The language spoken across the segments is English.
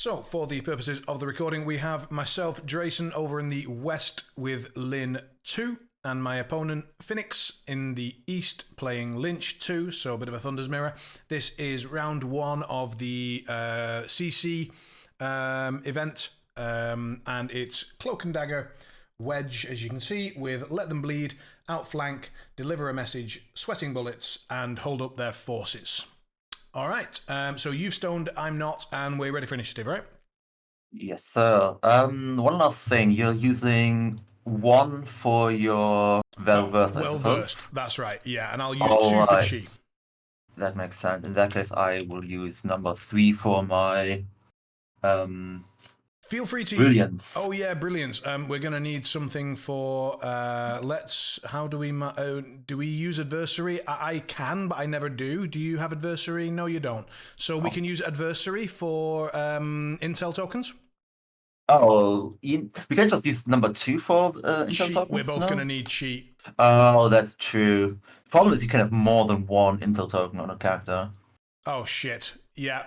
So, for the purposes of the recording, we have myself, Draysen, over in the west with Lynch2, and my opponent, Phinix, in the east playing Lynch2, so a bit of a Thunder's Mirror. This is round one of the CC event, and it's Cloak and Dagger, Wedge, as you can see, with Let Them Bleed, Outflank, Deliver a Message, Sweating Bullets, and Hold Up Their Forces. All right, so you've stoned, I'm not, and we're ready for initiative, right? Yes, sir. One last thing. You're using one for your well-versed, I suppose. Well-versed, that's right, yeah, and I'll use two for Chi. That makes sense. In that case, I will use number 3 for my Feel free to brilliance. Oh yeah, brilliance. We're gonna need something for. How do we? Do we use adversary? I can, but I never do. Do you have adversary? No, you don't. So we can use adversary for intel tokens. Oh, we can just use number 2 for intel tokens. We're both gonna need cheat. Oh, that's true. Problem is, you can have more than one intel token on a character. Oh shit! Yeah.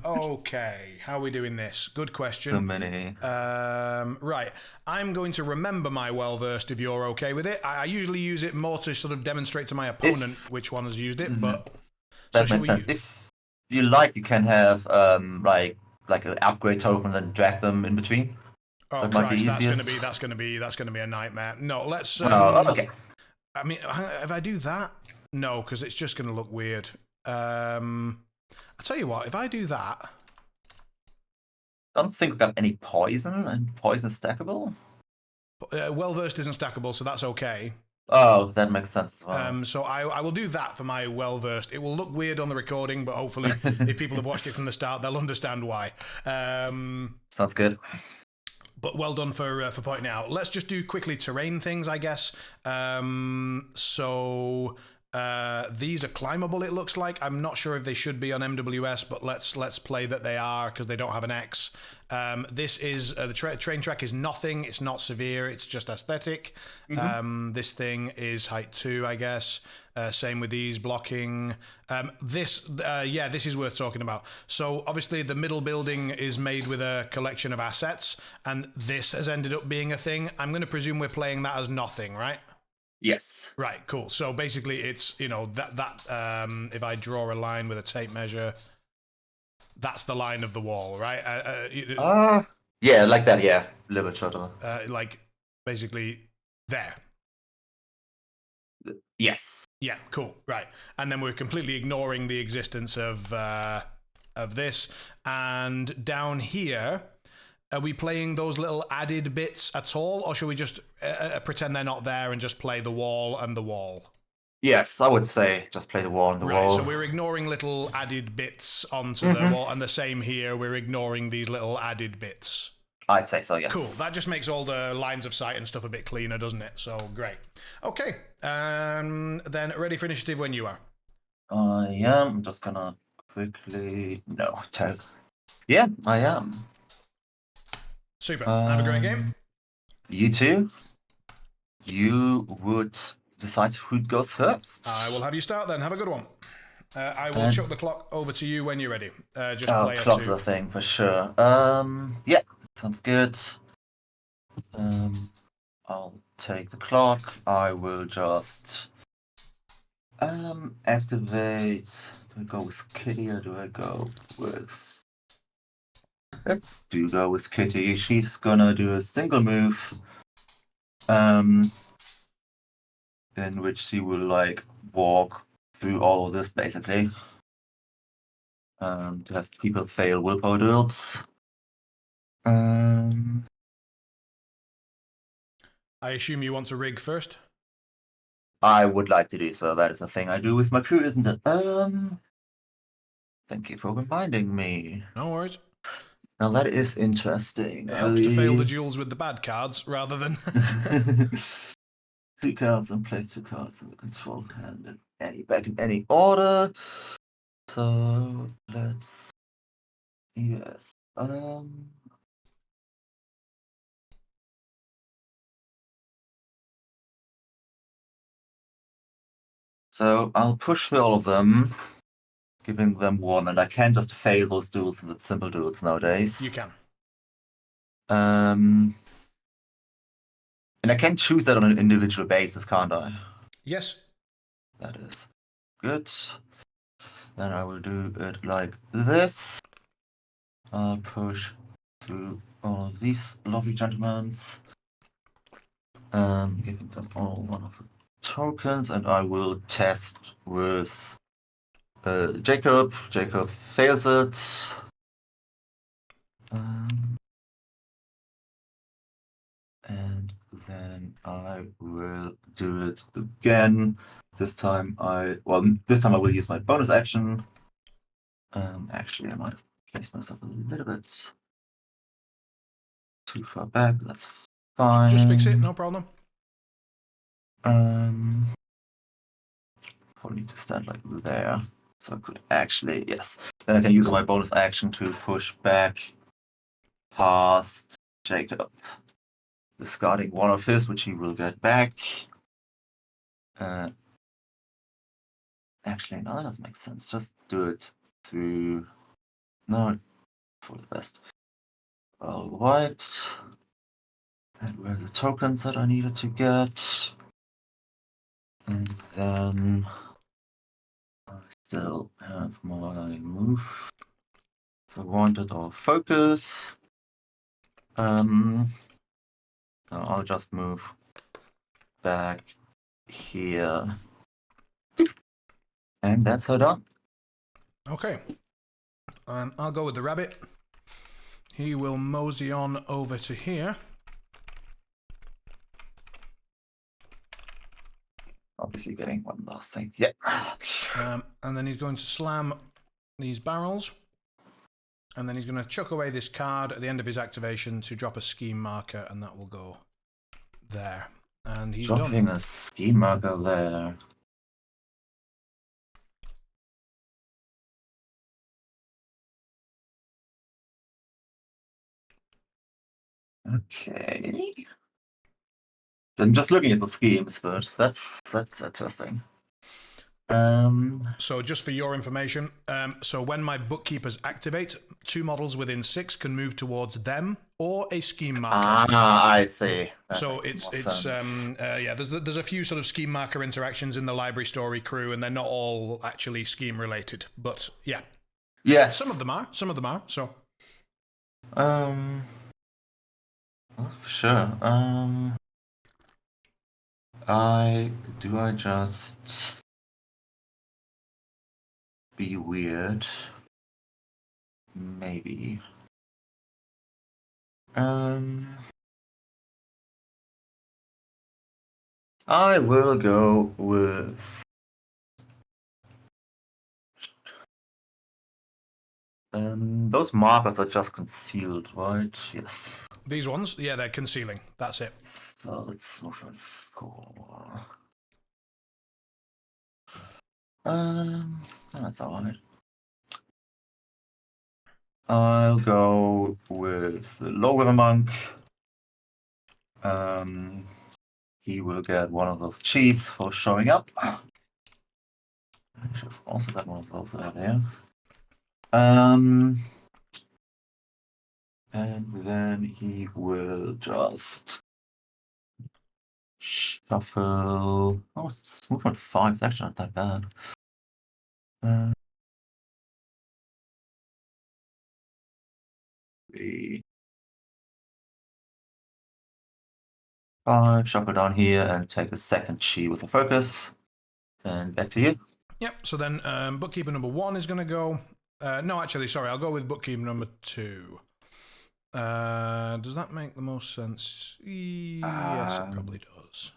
Okay, how are we doing this? Good question. So many. Right, I'm going to remember my well-versed if you're okay with it. I usually use it more to sort of demonstrate to my opponent which one has used it, but... That makes sense. If you like, you can have like an upgrade token and then drag them in between. Oh that might Christ, be that's gonna be a nightmare. No, let's... okay. I mean, if I do that... No, because it's just going to look weird. I'll tell you what, if I do that... I don't think we've got any poison, and poison is stackable. Well-versed isn't stackable, so that's okay. Oh, that makes sense as well. So I will do that for my well-versed. It will look weird on the recording, but hopefully if people have watched it from the start, they'll understand why. Sounds good. But well done for pointing it out. Let's just do quickly terrain things, I guess. These are climbable, it looks like. I'm not sure if they should be on MWS, but let's play that they are because they don't have an X. This is the train track is nothing. It's not severe. It's just aesthetic. This thing is height 2, I guess. Same with these blocking. This is worth talking about. So obviously the middle building is made with a collection of assets, and this has ended up being a thing. I'm going to presume we're playing that as nothing, right? Yes. Right, cool. So basically it's, you know, if I draw a line with a tape measure, that's the line of the wall, right? Yeah, like that, yeah. A little bit shorter. Like, basically, there. Yes. Yeah, cool, right. And then we're completely ignoring the existence of this. And down here... Are we playing those little added bits at all, or should we just pretend they're not there and just play the wall and the wall? Yes, I would say just play the wall and the wall. Right, so we're ignoring little added bits onto the wall, and the same here, we're ignoring these little added bits. I'd say so, yes. Cool, that just makes all the lines of sight and stuff a bit cleaner, doesn't it? So, great. Okay, then ready for initiative when you are. I am. I'm just gonna quickly... No, yeah, I am. Super. Have a great game. You too. You would decide who goes first. I will have you start then. Have a good one. I will chuck the clock over to you when you're ready. Just play clock's a thing for sure. Yeah, sounds good. I'll take the clock. I will just activate. Do I go with Kitty or do I go with... Let's go with Kitty. She's gonna do a single move, in which she will like walk through all of this basically, to have people fail willpower duels. I assume you want to rig first? I would like to do so. That is a thing I do with my crew, isn't it? Thank you for reminding me. No worries. Now that is interesting. It helps to fail the duels with the bad cards rather than... 2 cards and place 2 cards in the control hand back in any order. So let's... Yes. So I'll push through all of them. giving them 1, and I can just fail those duels with simple duels nowadays. You can. And I can choose that on an individual basis, can't I? Yes. That is good. Then I will do it like this. I'll push through all of these lovely gentlemen. Giving them all one of the tokens, and I will test with Jacob. Jacob fails it. And then I will do it again. This time I will use my bonus action. Actually, I might have placed myself a little bit too far back. That's fine. Just fix it, no problem. Probably need to stand like there. So I could actually, yes. Then I can use my bonus action to push back past Jacob, discarding one of his, which he will get back. Actually, no, that doesn't make sense. Just do it through. No, for the best. All right. And where are the tokens that I needed to get? And then I still have my move. If I wanted or focus. I'll just move back here. And that's her done. Okay. I'll go with the rabbit. He will mosey on over to here. Obviously getting one last thing. Yep. And then he's going to slam these barrels. And then he's going to chuck away this card at the end of his activation to drop a scheme marker, and that will go there. And he's dropping done. A scheme marker there. Okay. I'm just looking at the schemes, but that's interesting. So just for your information, so when my bookkeepers activate, 2 models within 6 can move towards them or a scheme marker. Ah, I see. That so makes it's yeah. There's a few sort of scheme marker interactions in the library story crew, and they're not all actually scheme related. But yeah, yes, some of them are. Some of them are. So well, for sure. I just be weird? Maybe. I will go with those markers are just concealed, right? Yes. These ones, yeah, they're concealing. That's it. So let's move on 4. That's alright. I'll go with the Low River Monk. He will get one of those cheese for showing up. I should have also got one of those out there. And then he will just shuffle. Oh, it's movement 5. It's actually not that bad. 3, 5. Shuffle down here and take a second chi with a focus. And back to you. Yep. So then bookkeeper number 1 is going to go. No, actually, sorry. I'll go with bookkeeper number 2. Does that make the most sense? Yes, it probably does.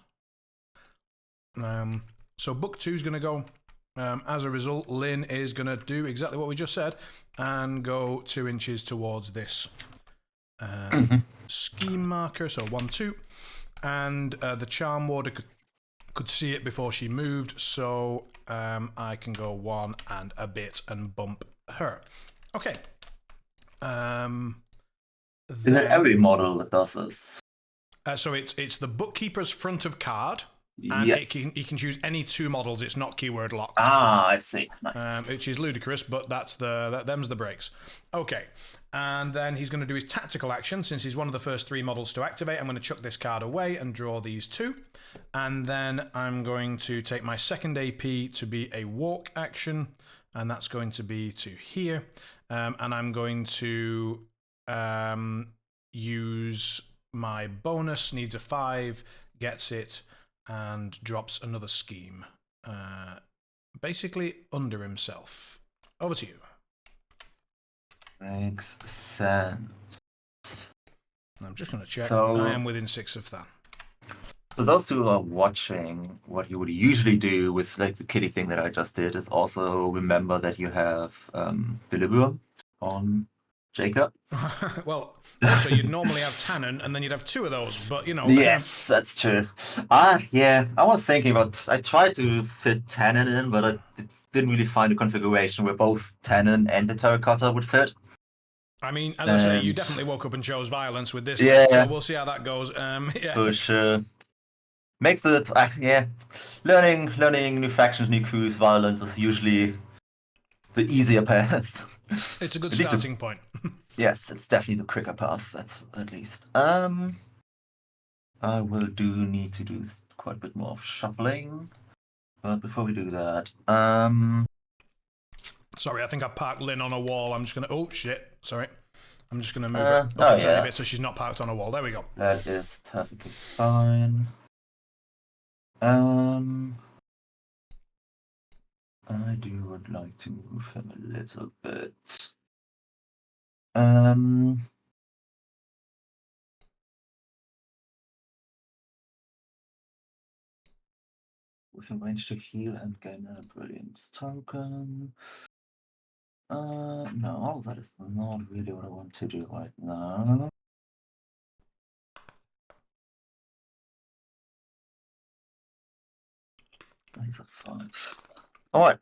So book 2 is going to go. As a result, Lynn is going to do exactly what we just said and go 2 inches towards this scheme marker. So 1, 2. And the Charm Warder could see it before she moved. So I can go 1 and a bit and bump her. Okay. Is it every model that does this? So it's the bookkeeper's front of card, And Yes. he can choose any 2 models. It's not keyword locked. Ah, I see. Nice. Which is ludicrous, but them's the breaks. Okay, and then he's going to do his tactical action. Since he's one of the first 3 models to activate, I'm going to chuck this card away and draw these 2. And then I'm going to take my second AP to be a walk action, and that's going to be to here. And I'm going to use my bonus, needs a 5, gets it, and drops another scheme. Basically under himself. Over to you. Makes sense. I'm just going to check. So, I am within 6 of that. for those who are watching, what you would usually do with like the kitty thing that I just did is also remember that you have Deliberate on Jacob. Well, also you'd normally have Tannen, and then you'd have 2 of those, but you know. Yes, that's true. Yeah, I was thinking about. I tried to fit Tannen in, but I didn't really find a configuration where both Tannen and the Terracotta would fit. I mean, as I say, you definitely woke up and chose violence with this Yeah. list, so we'll see how that goes. Yeah. For sure. Makes it, yeah. Learning new factions, new crews, violence is usually the easier path. It's a good starting point. Yes, it's definitely the quicker path, that's at least. I will need to do quite a bit more of shuffling. But before we do that, Sorry, I think I parked Lynn on a wall. I'm just going to... Oh, shit. Sorry. I'm just going to move it up a tiny bit so she's not parked on a wall. There we go. That is perfectly fine. I would like to move him a little bit. With a range to heal and gain a brilliance token. No, that is not really what I want to do right now. These are 5. Alright,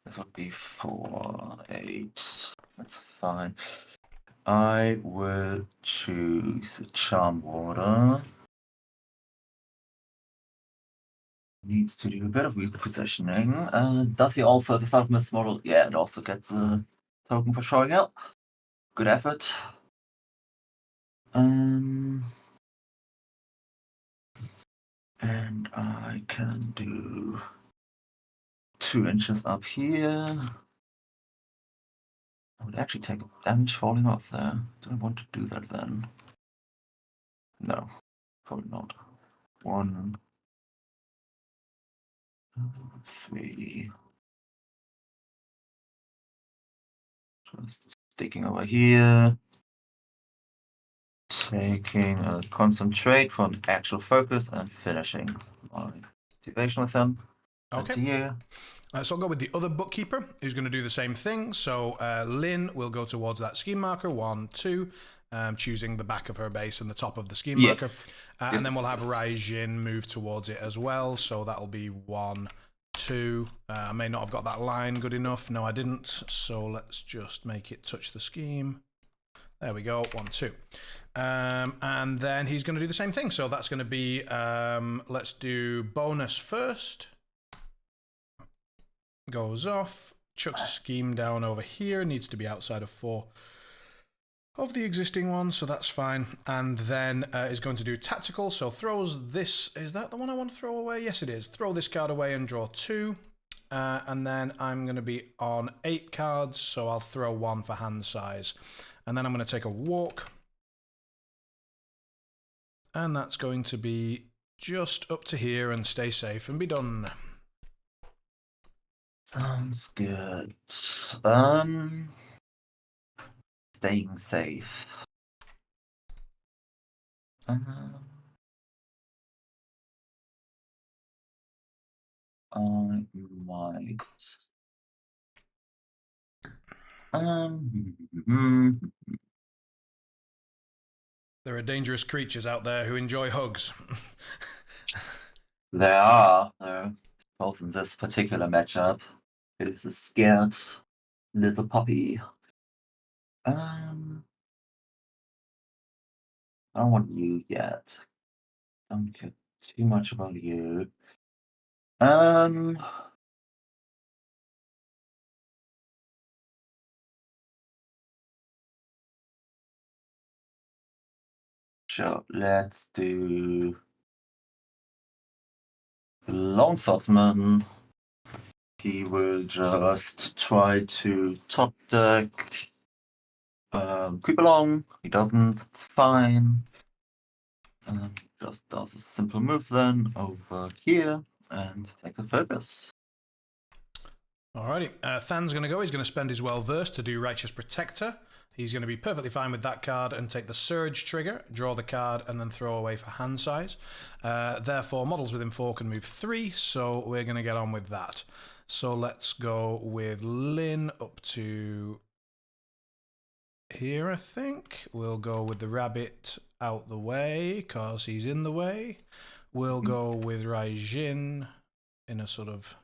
this would be 4, 8. That's fine. I will choose a Charm Water. Needs to do a bit of repositioning. Does he also, as a sort of miss model? Yeah, it also gets a token for showing up. Good effort. And I can do 2 inches up here. I would actually take damage falling off there. Do I want to do that then? No, probably not. 1, 3. Just sticking over here. Taking a concentrate from actual focus and finishing my activation with them. Okay. So I'll go with the other bookkeeper, who's going to do the same thing. So Lynn will go towards that scheme marker, 1, 2, choosing the back of her base and the top of the scheme marker. And then we'll have Raijin move towards it as well. So that'll be 1, 2. I may not have got that line good enough. No, I didn't. So let's just make it touch the scheme. There we go, 1, 2. And then he's going to do the same thing. So that's going to be, let's do bonus first. Goes off, chucks a scheme down over here, needs to be outside of 4 of the existing ones, so that's fine. And then is going to do tactical, so throws this. Is that the one I want to throw away? Yes, it is. Throw this card away and draw 2. And then I'm going to be on 8 cards, so I'll throw 1 for hand size. And then I'm going to take a walk. And that's going to be just up to here and stay safe and be done. Sounds good. Staying safe. I might. There are dangerous creatures out there who enjoy hugs. There are, both in this particular matchup. It is a scared little puppy. I don't want you yet. Don't care too much about you. Sure, let's do the Long Swordsman. He will just try to top deck. Creep along. He doesn't. It's fine. Just does a simple move then over here and take the focus. Alrighty, Than's going to go. He's going to spend his well-versed to do Righteous Protector. He's going to be perfectly fine with that card and take the Surge trigger, draw the card, and then throw away for hand size. Therefore, models within 4 can move 3, so we're going to get on with that. So let's go with Lynn up to here, I think. We'll go with the rabbit out the way, because he's in the way. We'll go with Raijin in a sort of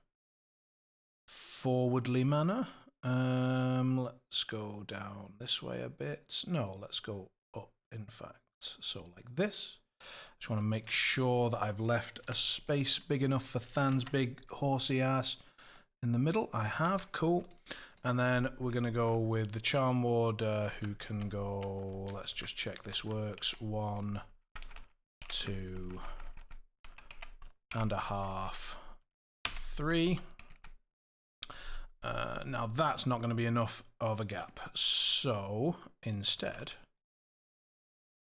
forwardly manner. Let's go down this way a bit. No, let's go up, in fact. So like this. Just want to make sure that I've left a space big enough for Than's big horsey ass in the middle. I have, cool. And then we're going to go with the Charm Warder, who can go, let's just check this works, 1, 2 and a half, 3. Now that's not going to be enough of a gap, so instead...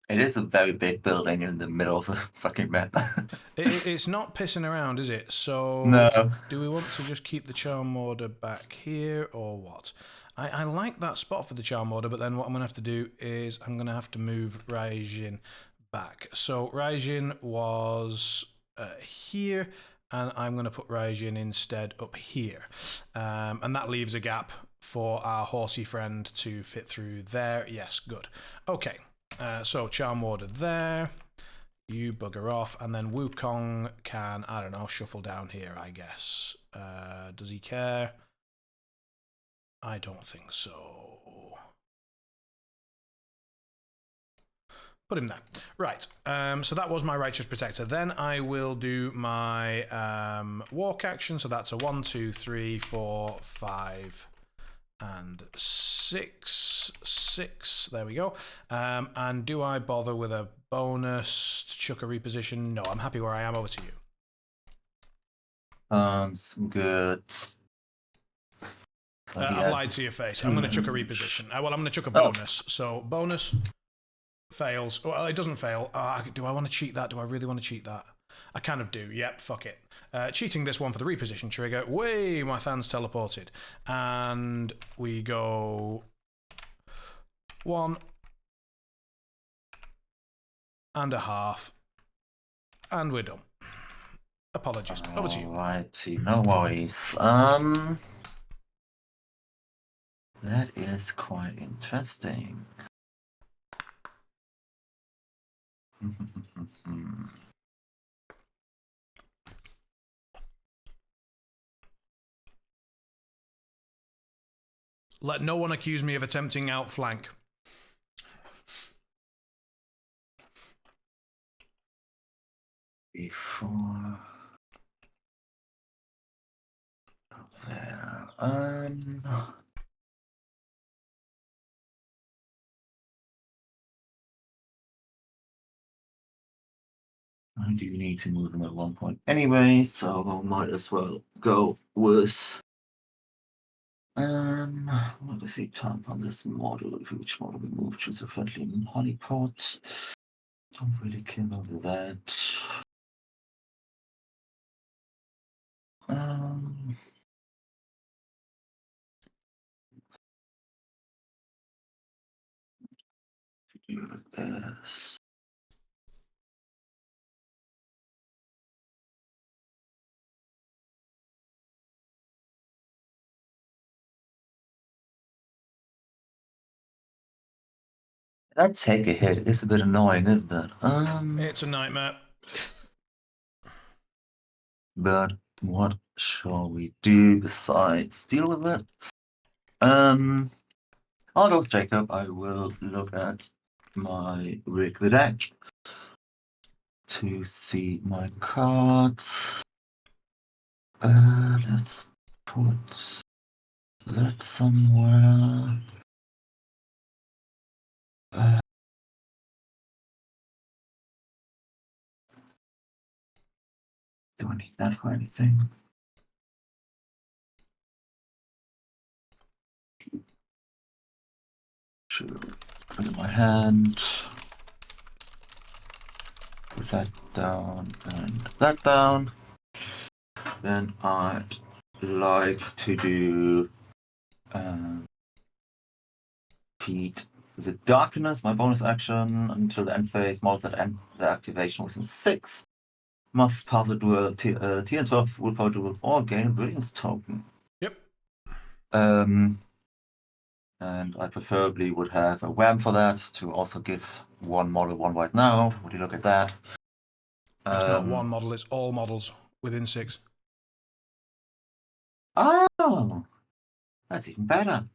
It is a very big building in the middle of the fucking map. it's not pissing around, is it? So no. Do we want to just keep the Charm Warder back here, or what? I like that spot for the Charm Warder, but then what I'm going to have to do is I'm going to have to move Raijin back. So Raijin was here, and I'm going to put Raijin instead up here. And that leaves a gap for our horsey friend to fit through there. Yes, good. Okay, so Charm Warder there. You bugger off, and then Wukong can, I don't know, shuffle down here, I guess. Does he care? I don't think so. Put him there. Right, so that was my Righteous Protector. Then I will do my walk action, so that's a 1, 2, 3, 4, 5, and 6. 6, there we go. And do I bother with a bonus to chuck a reposition? No, I'm happy where I am. Over to you. Sounds good. So I've lied to your face. I'm going to chuck a reposition. Well, I'm going to chuck a bonus. So bonus fails. Well, it doesn't fail. Do I want to cheat that? Do I really want to cheat that? I kind of do. Yep, fuck it. Cheating this one for the reposition trigger. Way, my Than's teleported. And we go 1 and a half. And we're done. Apologies. Over to you. Alrighty, no worries. That is quite interesting. Let no one accuse me of attempting outflank. Before there, I do need to move him at one point anyway, so I might as well go with what if we type on this model, which model we move, choose a friendly honeypot. Don't really care about that. Do this. That take a hit. It's a bit annoying, isn't it? It's a nightmare. But what shall we do besides deal with it? I'll go with Jacob. I will look at my rig the deck to see my cards. Let's put that somewhere. Do I need that for anything? Sure. Put it in my hand. Put that down and that down. Then I'd like to do feed the darkness, my bonus action until the end phase. Model that end the activation within 6 must pass a dual TN12 willpower duel or gain a brilliance token. Yep. And I preferably would have a wham for that to also give one model 1 white now. Would you look at that? It's not one model, it's all models within 6. Oh, that's even better.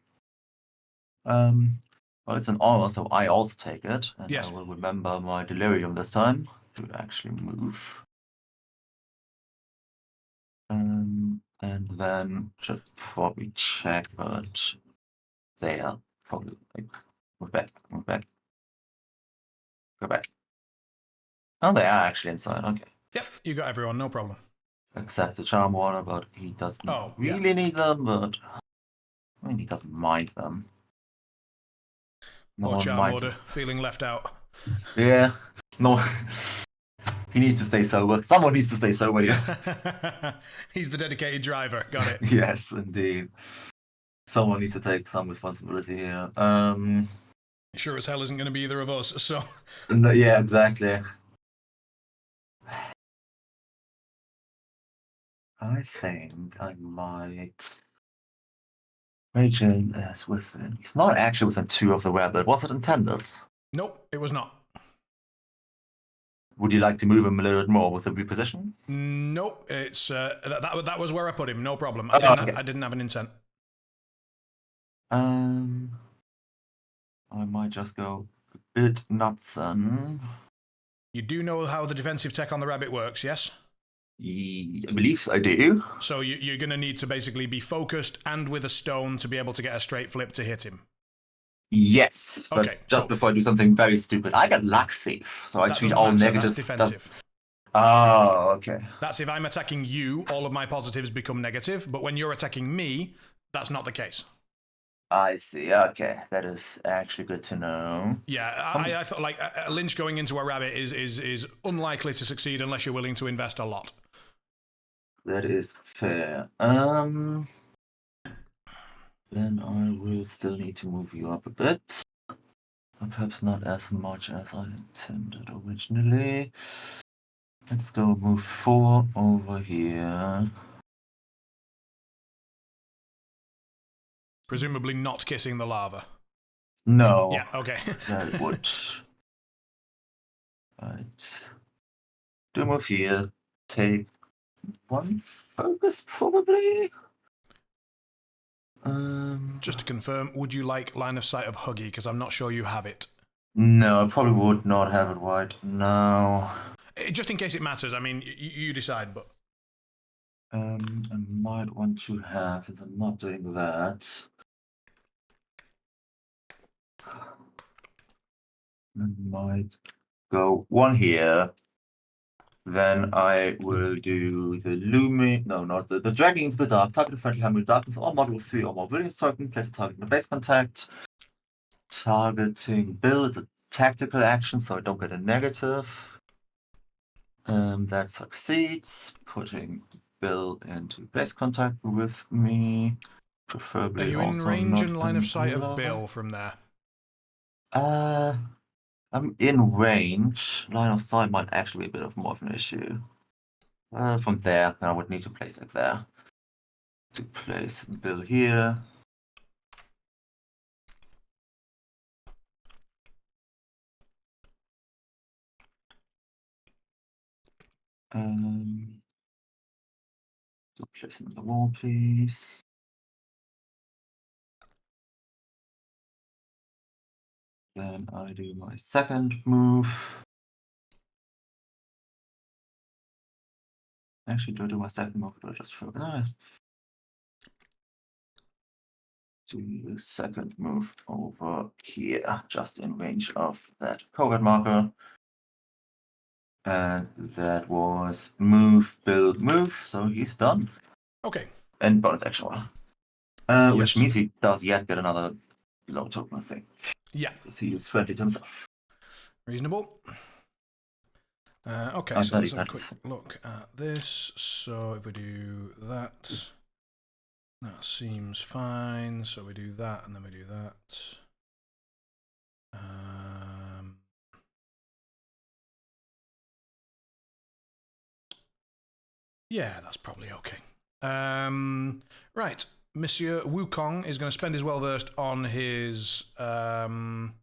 Well, it's an honor, so I also take it, and Yes. I will remember my delirium this time to actually move. And then should probably check, but they are probably like move back, go back. Oh, they are actually inside. Okay. Yep, you got everyone, no problem. Except the Charm Water, but he doesn't really need them, but I mean, he doesn't mind them. No Poor one Charm minds. Order, feeling left out. Yeah, no. He needs to stay sober. Someone needs to stay sober here. He's the dedicated driver, got it. Yes, indeed. Someone needs to take some responsibility here. Sure as hell isn't going to be either of us, so... No, yeah, exactly. I think I might... Raging is within... He's not actually within 2 of the rabbit. Was it intended? Nope, it was not. Would you like to move him a little bit more with the reposition? Nope, it's that was where I put him, no problem. Okay. I didn't have an intent. I might just go a bit nuts then. You do know how the defensive tech on the rabbit works, yes? I believe I do. So you're going to need to basically be focused and with a stone to be able to get a straight flip to hit him. Yes, but okay, just cool. before I do something very stupid, I got luck thief, so I treat all negatives. That's defensive. Oh, okay. That's if I'm attacking you, all of my positives become negative, but when you're attacking me, that's not the case. I see. Okay, that is actually good to know. Yeah, I thought like a Lynch going into a rabbit is unlikely to succeed unless you're willing to invest a lot. That is fair. Then I will still need to move you up a bit. Perhaps not as much as I intended originally. Let's go move 4 over here. Presumably not kissing the lava. No. Yeah, okay. That would... Right. Do move here. Take 1 focus, probably? Just to confirm, would you like line of sight of Huggy? Because I'm not sure you have it. No, I probably would not have it wide. No. Just in case it matters, I mean, you decide, but... I might want to have, since I'm not doing that. I might go 1 here. Then I will do the looming, no, not the dragging into the dark. Target a friendly hammer in darkness or model with 3 or more brilliance token. Place a target in the base contact. Targeting Bill is a tactical action, so I don't get a negative. That succeeds. Putting Bill into base contact with me. Preferably Are you in also range not and line of sight lava. of Bill from there? I'm in range. Line of sight might actually be a bit more of an issue. From there, then I would need to place it there. To place Bill here. So place it in the wall, please. Then I do my second move. Actually, do I do my second move? Or do I just do the second move over here, just in range of that covert marker. And that was move, build, move. So he's done. Okay. And bonus action one. Yes. Which means he does yet get another low token thing. Yeah. Because he is friendly to himself. Reasonable. Okay, I'm so let's sorry, have a quick look at this. So if we do that, that seems fine. So we do that, and then we do that. Yeah, that's probably okay. Right, Monsieur Wukong is going to spend his well-versed on his bonus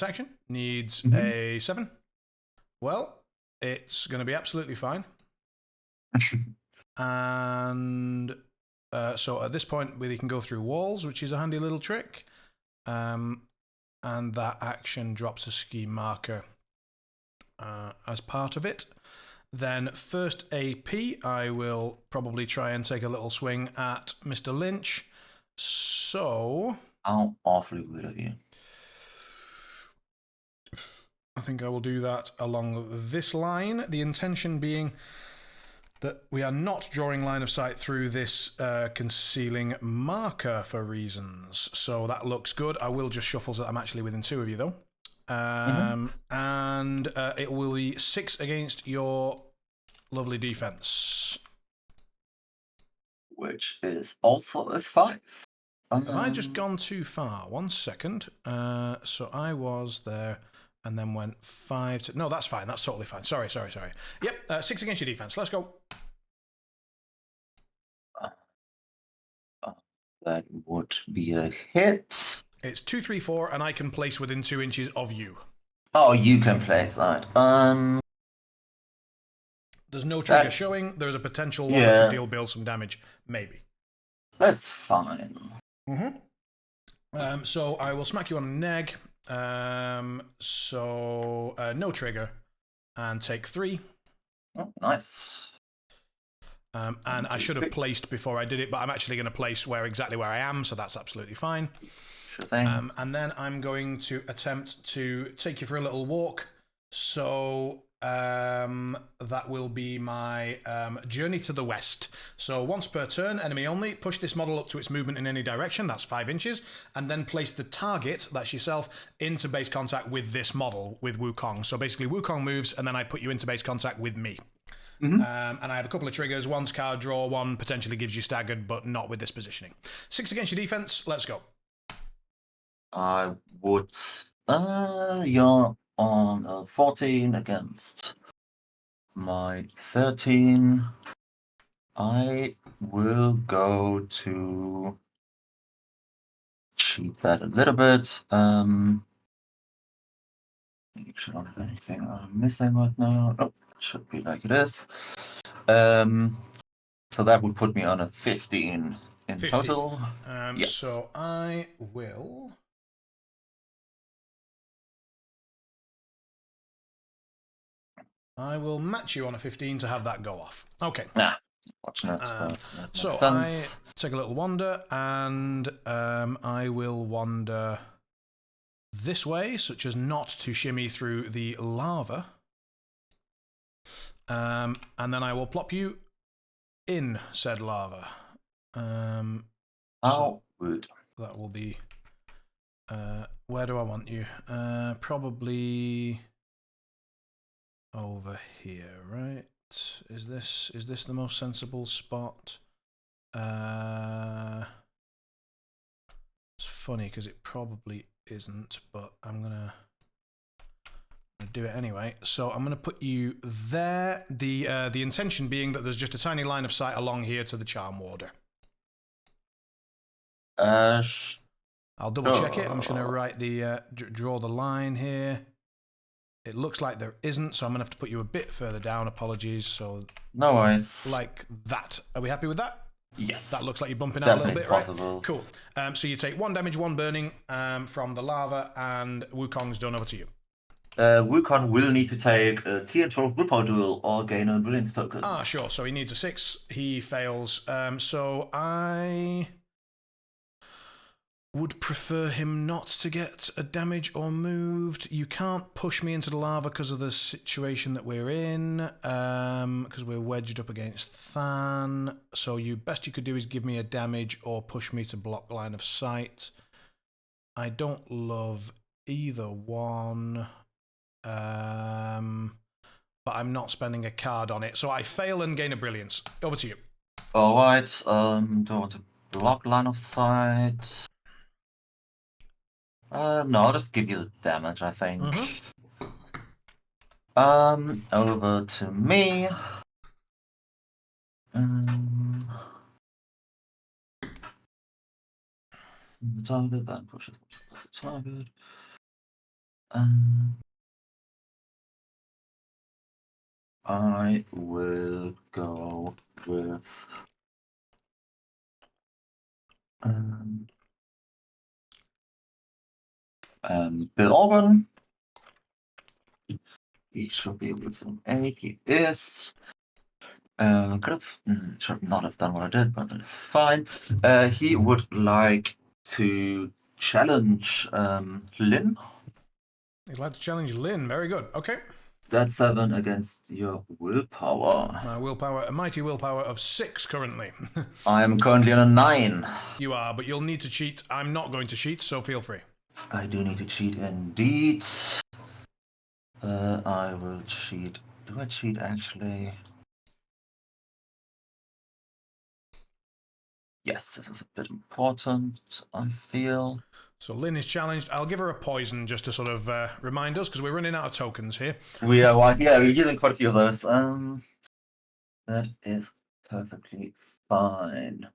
action. Needs a 7. Well, it's going to be absolutely fine. And so at this point, he can go through walls, which is a handy little trick. And that action drops a ski marker as part of it. Then first AP, I will probably try and take a little swing at Mr. Lynch. So... How awfully rude of you. I think I will do that along this line. The intention being that we are not drawing line of sight through this concealing marker for reasons. So that looks good. I will just shuffle so that I'm actually within 2 of you, though. And it will be 6 against your lovely defense. Which is also a 5. Have I just gone too far? 1 second. So I was there and then went 5 to... No, that's fine. That's totally fine. Sorry. Yep, 6 against your defense. Let's go. That would be a hit. It's 2, 3, 4, and I can place within 2 inches of you. Oh, you can place that. There's no trigger showing. There's a potential one that could deal Bill some damage. Maybe. That's fine. So I will smack you on a neg. So no trigger. And take 3. Oh, nice. And I should have placed before I did it, but I'm actually going to place exactly where I am, so that's absolutely fine. Sure thing. And then I'm going to attempt to take you for a little walk. So that will be my journey to the west. So once per turn, enemy only, push this model up to its movement in any direction, that's 5 inches, and then place the target, that's yourself, into base contact with this model, with Wukong. So basically Wukong moves, and then I put you into base contact with me. And I have a couple of triggers. One's card draw, one potentially gives you staggered, but not with this positioning. 6 against your defense, let's go. I would... you're on a 14 against my 13. I will go to cheat that a little bit. Make sure I don't have anything I'm missing right now. Oh, it should be like it is. So that would put me on a 15 in total. Yes. So I will... match you on a 15 to have that go off. Okay. Watching it. So I take a little wander, and I will wander this way, such as not to shimmy through the lava. And then I will plop you in said lava. How rude. That will be... where do I want you? Probably over here, right? Is this the most sensible spot? It's funny because it probably isn't, but I'm gonna do it anyway. So I'm gonna put you there. The intention being that there's just a tiny line of sight along here to the Charm Warder. I'll double check it. I'm just gonna write the draw the line here. It looks like there isn't, so I'm gonna have to put you a bit further down. Apologies. So no worries. Like that. Are we happy with that? Yes. That looks like you're bumping out a little Definitely bit, possible. right? Cool. So you take 1 damage, 1 burning from the lava, and Wukong's done. Over to you. Wukong will need to take a TN12 willpower duel or gain a brilliance token. Ah, sure. So he needs a 6. He fails. So I would prefer him not to get a damage or moved. You can't push me into the lava because of the situation that we're in, because we're wedged up against Than. So best you could do is give me a damage or push me to block line of sight. I don't love either one, but I'm not spending a card on it. So I fail and gain a brilliance. Over to you. Alright, don't want to block line of sight. No, I'll just give you the damage, I think. Over to me. The target, then pushes the target. I will go with Bill Orban. He should be within 8. He is. Should not have done what I did, but that's fine. He would like to challenge Lynn. He'd like to challenge Lynn. Very good. Okay. That's 7 against your willpower. My willpower, a mighty willpower of 6 currently. I am currently on a 9. You are, but you'll need to cheat. I'm not going to cheat, so feel free. I do need to cheat indeed. I will cheat. Do I cheat actually? Yes, this is a bit important, I feel. So Lynn is challenged. I'll give her a poison just to sort of remind us, because we're running out of tokens here. We're using quite a few of those. That is perfectly fine.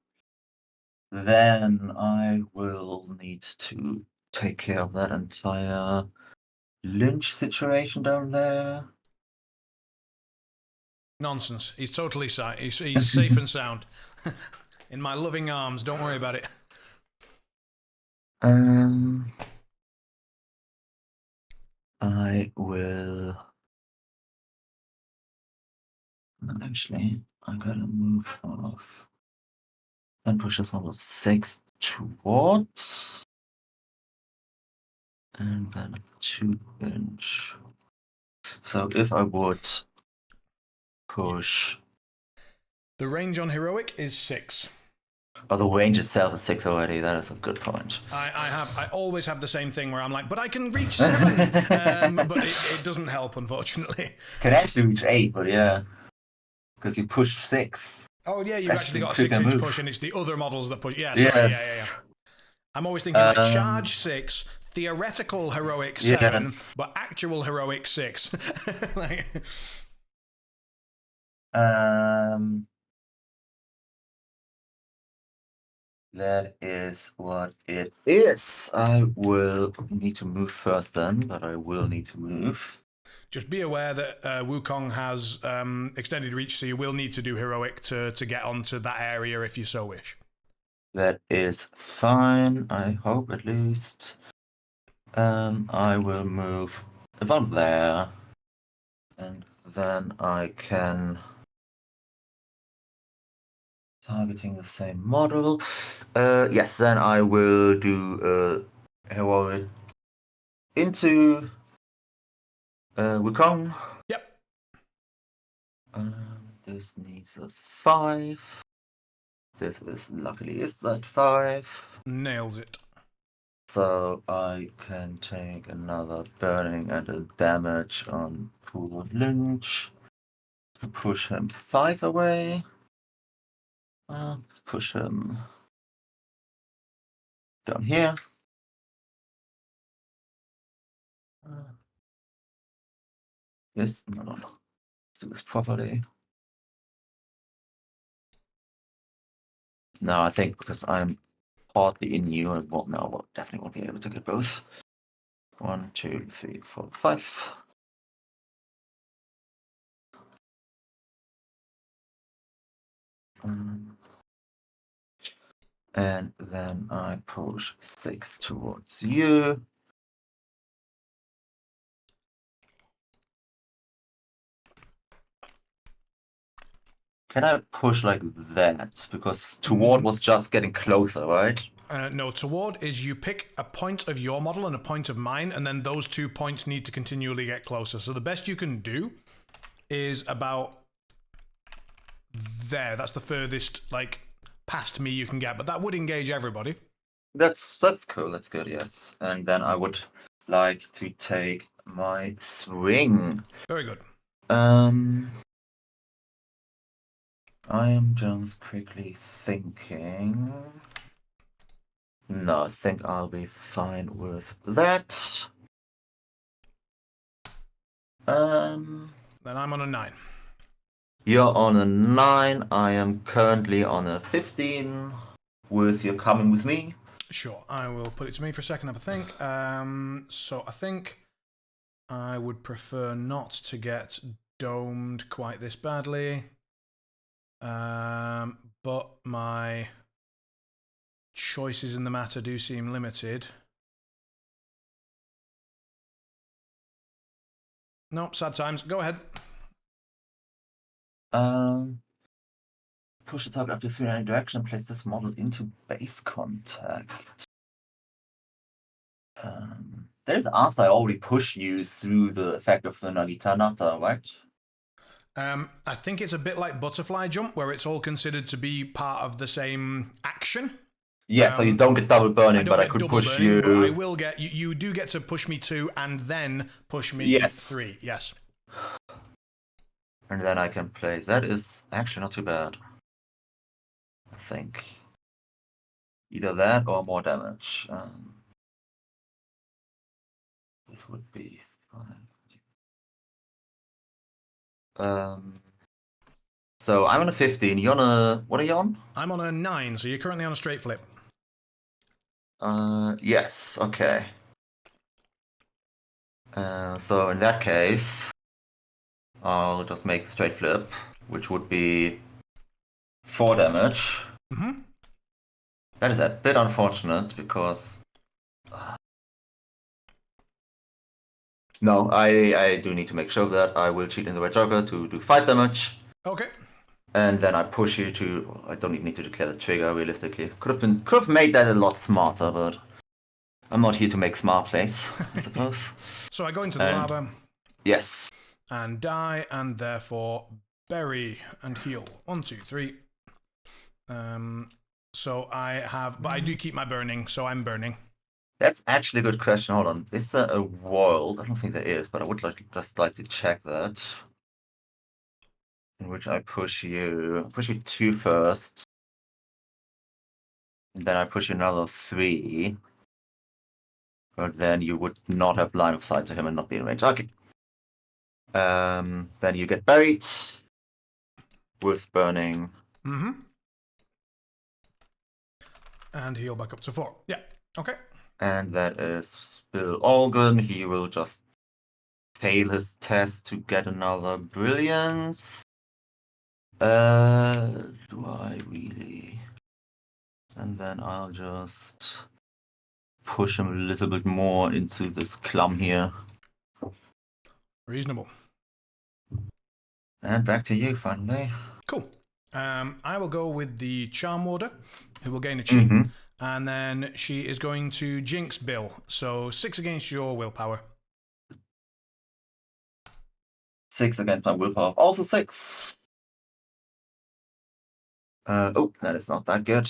Then I will need to take care of that entire Lynch situation down there. Nonsense. He's totally he's safe and sound. In my loving arms. Don't worry about it. I will. Actually, I gotta move off. Then push this one with 6 towards. And then a 2-inch. So if I would push. The range on heroic is 6. Oh, the range itself is 6 already. That is a good point. I always have the same thing where I'm like, but I can reach 7. But it doesn't help, unfortunately. Can actually reach 8, but yeah. Because you push 6. Oh, yeah, you've actually got a 6-inch push, and it's the other models that push. Yeah, sorry, yes. yeah. I'm always thinking like charge 6, theoretical heroic 7, but actual heroic 6. Like... That is what it is. I will need to move first then, but I will need to move. Just be aware that Wukong has extended reach, so you will need to do heroic to get onto that area if you so wish. That is fine, I hope at least. I will move about there. And then I can... Targeting the same model. Yes, then I will do heroic into Wukong. Yep. This needs a 5. This luckily is that 5. Nails it. So I can take another burning and a damage on poor Lynch to push him 5 away. Let's push him down here. Yes, no. Let's do this properly. No, I think because I'm partly in you, I won't now. Well, definitely won't be able to get both. 1, 2, 3, 4, 5. And then I push 6 towards you. Can I push like that? Because toward was just getting closer, right? No, toward is you pick a point of your model and a point of mine, and then those 2 points need to continually get closer. So the best you can do is about there. That's the furthest, like, past me you can get, but that would engage everybody. That's cool. That's good. Yes. And then I would like to take my swing. Very good. I am just quickly thinking. No, I think I'll be fine with that. Then I'm on a 9. You're on a 9. I am currently on a 15. With you coming with me. Sure, I will put it to me for a second, have a think. So I think I would prefer not to get domed quite this badly. But my choices in the matter do seem limited. Nope, sad times. Go ahead. Push the target up to 390 direction and place this model into base contact. That is after I already push you through the effect of the Nagitanata, right? I think it's a bit like butterfly jump, where it's all considered to be part of the same action. Yeah, so you don't get double burning, but I could push you. But I will get you do get to push me 2 and then push me 3. Yes. And then I can place. That is actually not too bad. I think either that or more damage. This would be fine. So I'm on a 15. You're on a... What are you on? I'm on a 9, so you're currently on a straight flip. Yes. Okay. So in that case, I'll just make the straight flip, which would be 4 damage. Mm-hmm. That is a bit unfortunate because... No, I do need to make sure that I will cheat in the Red Joker to do 5 damage. Okay. And then I push you to... I don't even need to declare the trigger, realistically. Could have made that a lot smarter, but... I'm not here to make smart plays, I suppose. So I go into the lava. Yes. And die, and therefore bury and heal. 1, 2, 3. So I have... But I do keep my burning, so I'm burning. That's actually a good question. Hold on. Is there a world? I don't think there is, but I would just like to check that. In which I push you 2 first. And then I push you another 3. But then you would not have line of sight to him and not be in range. Okay. Then you get buried with burning. Mm-hmm. And heal back up to 4. Yeah. Okay. And that is still all good. He will just fail his test to get another brilliance. Do I really? And then I'll just push him a little bit more into this clump here. Reasonable. And back to you, finally. Cool. I will go with the Charm Warder, who will gain a cheat. Mm-hmm. And then she is going to Jinx Bill. So 6 against your willpower. 6 against my willpower. Also 6. Oh, that is not that good.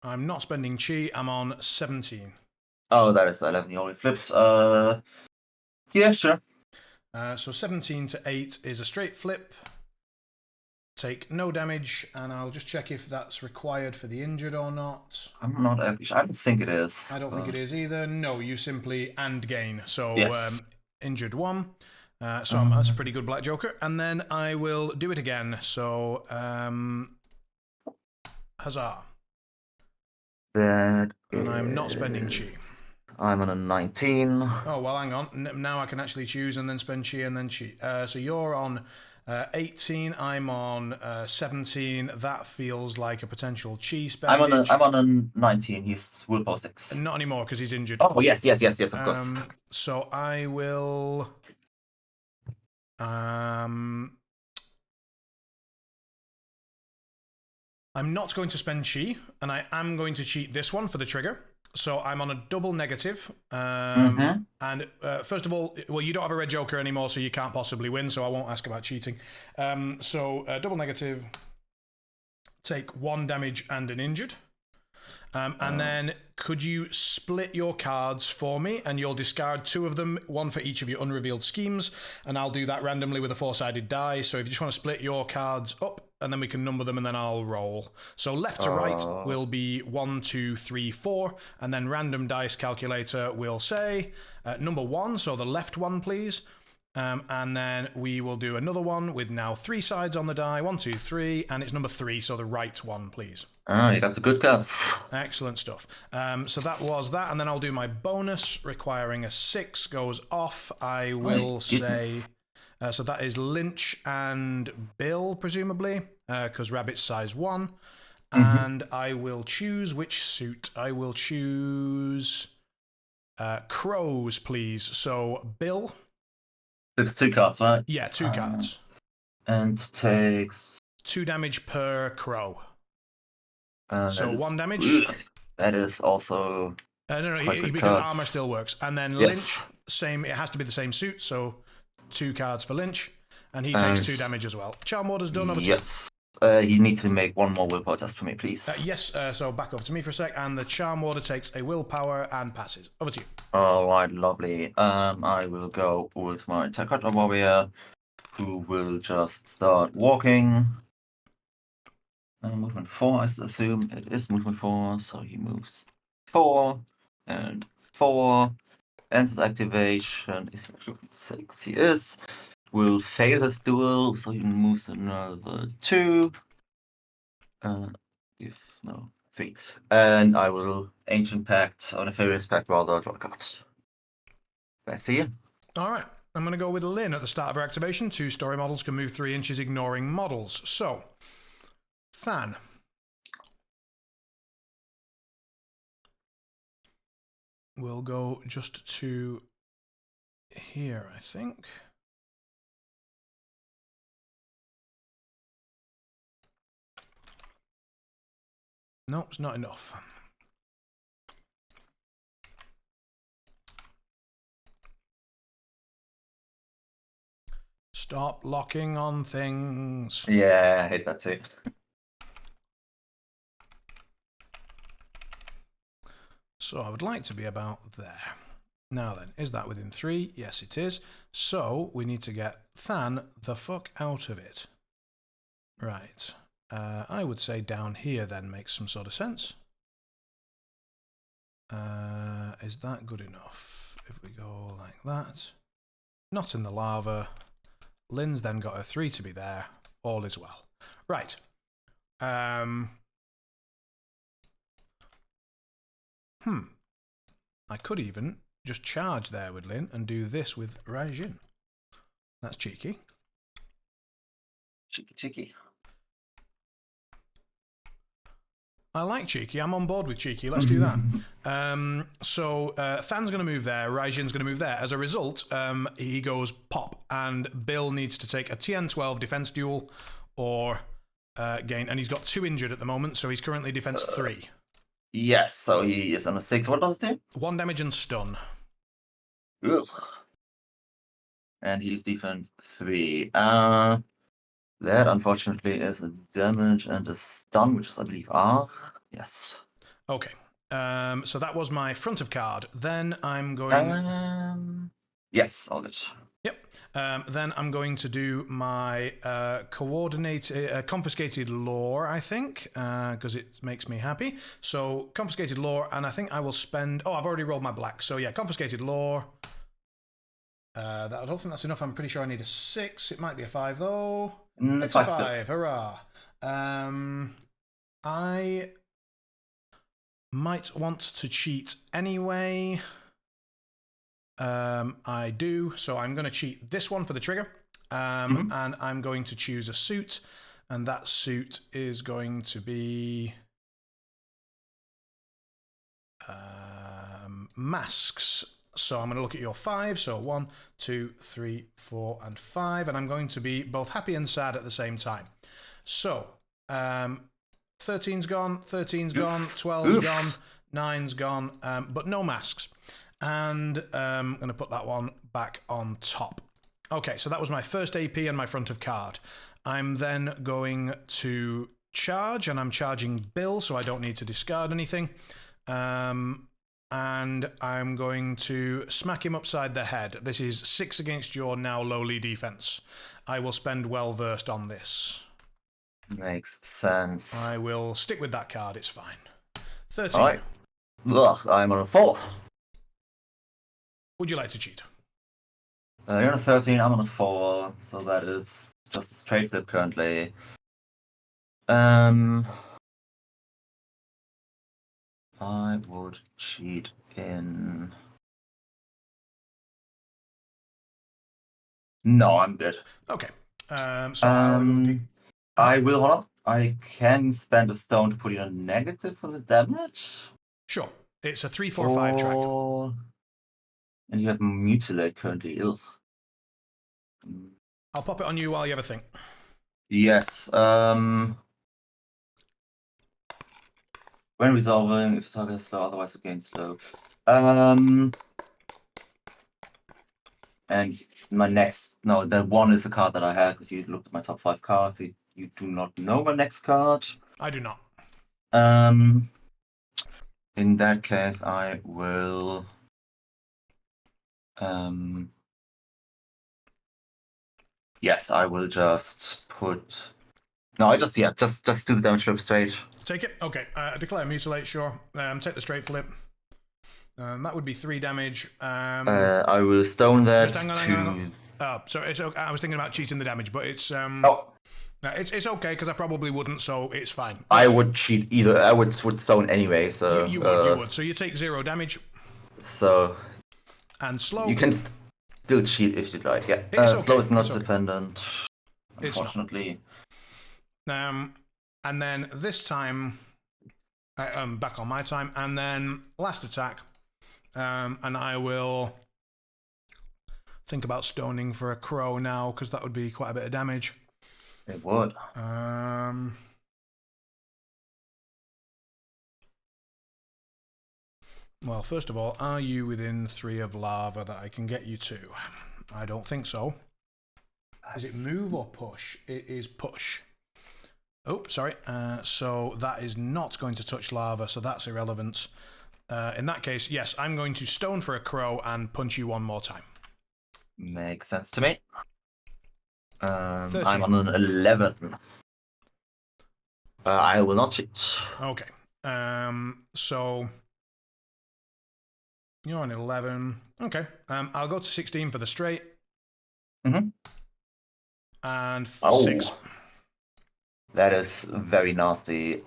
I'm not spending chi. I'm on 17. Oh, that is 11. You already flipped. Yeah, sure. So 17 to 8 is a straight flip. Take no damage, and I'll just check if that's required for the injured or not. I'm not... I don't think it is. I don't think it is either. No, you simply and gain. So yes. Injured 1. So that's a pretty good Black Joker. And then I will do it again. So, huzzah. That and I'm not spending chi. I'm on a 19. Oh, well, hang on. Now I can actually choose and then spend chi and then chi. So you're on 18. I'm on 17. That feels like a potential chi I'm spendage. on a 19. He's willpower 6. Not anymore because he's injured. Oh yes, of course. So I will. I'm not going to spend chi, and I am going to cheat this one for the trigger. So I'm on a double negative. And first of all, well, you don't have a red joker anymore, so you can't possibly win, so I won't ask about cheating. So double negative, take 1 damage and an injured. And then could you split your cards for me, and you'll discard 2 of them, 1 for each of your unrevealed schemes, and I'll do that randomly with a 4-sided die. So if you just want to split your cards up, and then we can number them, and then I'll roll. So left to right will be 1, 2, 3, 4, and then random dice calculator will say number 1, so the left one, please. And then we will do another one with now 3 sides on the die, 1, 2, 3, and it's number 3, so the right one, please. You got the good cards. Excellent stuff. So that was that, and then I'll do my bonus, requiring a 6 goes off. I will say... so that is Lynch and Bill, presumably, because Rabbit's size 1. And I will choose which suit. I will choose Crows, please. So Bill... It's 2 cards, right? Yeah, 2 cards. And takes 2 damage per crow. So 1 damage. That is also. No, because armor still works. And then Lynch, same. It has to be the same suit. So 2 cards for Lynch, and he takes 2 damage as well. Charm Warder's done. Over yes. You need to make 1 more willpower test for me, please. Yes. So back over to me for a sec, and the Charm Warder takes a willpower and passes. Over to you. All right, lovely. I will go with my Terracotta Warrior, who will just start walking. Movement 4, I assume it is movement 4, so he moves 4 and 4. And his activation is 6. He will fail his duel, so he moves another 2. 3. And I will Ancient Pact, or Nefarious Pact, rather, draw cards. Back to you. All right. I'm going to go with Lynn at the start of her activation. 2 story models can move 3 inches, ignoring models. So, Than. We'll go just to here, I think. Nope, it's not enough. Stop locking on things. Yeah, I hate that too. So I would like to be about there. Now then, is that within 3? Yes, it is. So we need to get Than the fuck out of it. Right. I would say down here then makes some sort of sense. Is that good enough? If we go like that. Not in the lava. Lynn's then got a 3 to be there. All is well. Right. I could even just charge there with Lynn and do this with Raijin. That's cheeky. Cheeky. I like cheeky. I'm on board with cheeky. Let's do that. So Than's going to move there. Raijin's going to move there. As a result, he goes pop, and Bill needs to take a TN12 defense duel or gain. And he's got 2 injured at the moment, so he's currently defense 3. Yes, so he is on a 6. What does it do? 1 damage and stun. Ugh. And he's defense 3. That, unfortunately, is a damage and a stun, which is, I believe, R. Yes. Okay. So that was my front of card. Then I'm going... yes, all good. Yep. Then I'm going to do my confiscated lore, I think, because it makes me happy. So confiscated lore, and I think I will spend... Oh, I've already rolled my black. So yeah, confiscated lore. I don't think that's enough. I'm pretty sure I need a 6. It might be a 5, though. It's a 5. Hurrah. I might want to cheat anyway. I do. So I'm going to cheat this one for the trigger. and I'm going to choose a suit, and that suit is going to be masks. So I'm going to look at your 5. So 1, 2, 3, 4, and 5, and I'm going to be both happy and sad at the same time. So 13's gone, 13's gone, 12's gone, 9's gone, but no masks. And I'm going to put that one back on top. Okay, so that was my first AP and my front of card. I'm then going to charge, and I'm charging Bill, so I don't need to discard anything. And I'm going to smack him upside the head. This is 6 against your now lowly defense. I will spend well versed on this. Makes sense. I will stick with that card, it's fine. 13. Alright. Ugh, I'm on a 4. Would you like to cheat? You're on a 13, I'm on a 4, so that is just a straight flip currently. I would cheat in... No, I'm good. Okay. So I will, hold on. I can spend a stone to put in a negative for the damage. Sure. It's a 3, 4, 5 track. And you have Mutilate currently. Ugh. I'll pop it on you while you have a think. Yes. When resolving, if the target is slow, otherwise the game slow. And my next... No, the 1 is the card that I had, because you looked at my top 5 cards. You do not know my next card. I do not. In that case, I will... Yes, I will just put... No, I just do the damage flip straight. Take it? Okay. Declare Mutilate, sure. take the straight flip. That would be 3 damage. I will stone that hang on. So it's okay. I was thinking about cheating the damage, but it's... It's okay, because I probably wouldn't, so it's fine. I would cheat either. I would stone anyway, so... You would. So you take 0 damage. So... And slow. You can still cheat if you'd like, yeah. Okay. Slow is not dependent, unfortunately. And then this time... back on my time. And then last attack. And I will think about stoning for a crow now, because that would be quite a bit of damage. It would. Well, first of all, are you within 3 of lava that I can get you to? I don't think so. Is it move or push? It is push. Oh, sorry. So that is not going to touch lava, so that's irrelevant. In that case, yes, I'm going to stone for a crow and punch you one more time. Makes sense to me. I'm on an 11. I will not cheat. Okay. So you're on 11. Okay. I'll go to 16 for the straight. And 6. That is very nasty.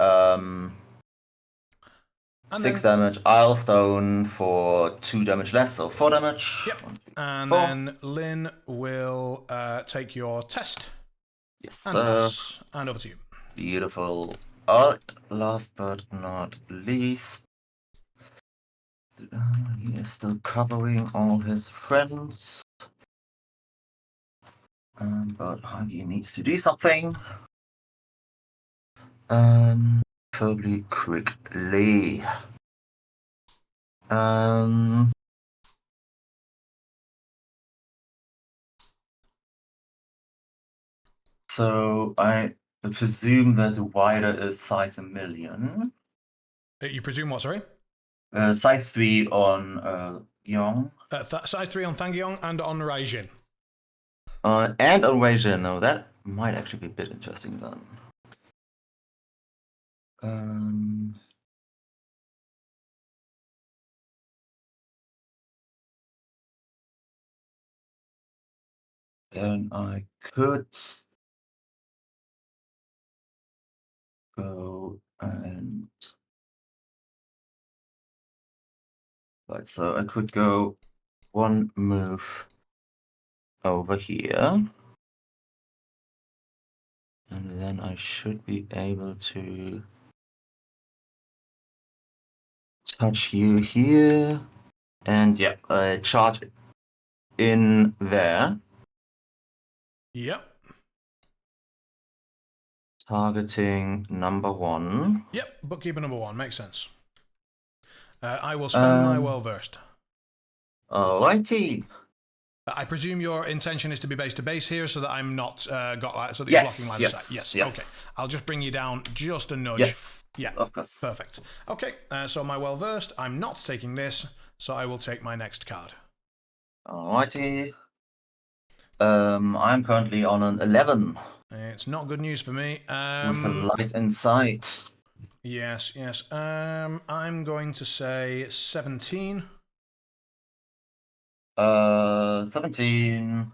6 then, damage. I'll stone for 2 damage less, so 4 damage. Yep. 1, 2, and 4. then Lynn will take your test. Yes, and pass. And over to you. Beautiful. Last but not least, he is still covering all his friends. But he needs to do something. Probably quickly. So I presume that the wider is size 1,000,000. You presume what, sorry? Size 3 on Yong. Size 3 on Thangyong and on Raijin. And on Raijin. No, that might actually be a bit interesting then. Then I could go and... Right, so I could go 1 move over here. And then I should be able to touch you here. And yeah, charge in there. Yep. Targeting number 1. Yep, bookkeeper number 1. Makes sense. I will spend my well-versed. Alrighty. I presume your intention is to be base to base here, so that I'm not so that you're Yes, blocking line of sight. Yes. yes. Okay. I'll just bring you down just a nudge. Yes. Yeah. Of course. Perfect. Okay. So my well versed. I'm not taking this, so I will take my next card. Alrighty. I'm currently on an 11. It's not good news for me. With a light in sight. Yes. Yes. I'm going to say 17. 17.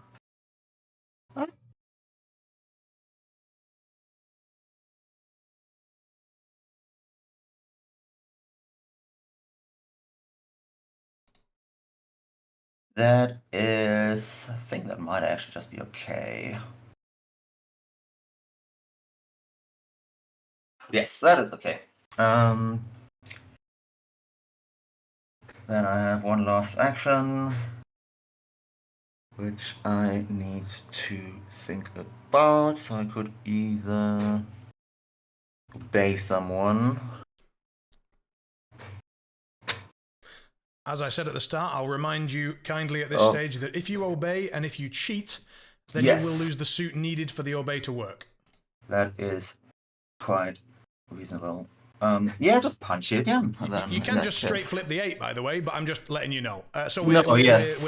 That is... I think that might actually just be okay. Yes, that is okay. Then I have one last action, which I need to think about. So I could either obey someone. As I said at the start, I'll remind you kindly at this stage that if you obey and if you cheat, then you will lose the suit needed for the obey to work. That is quite reasonable. Yeah, just punch it again. You can just straight flip the 8, by the way, but I'm just letting you know. So we're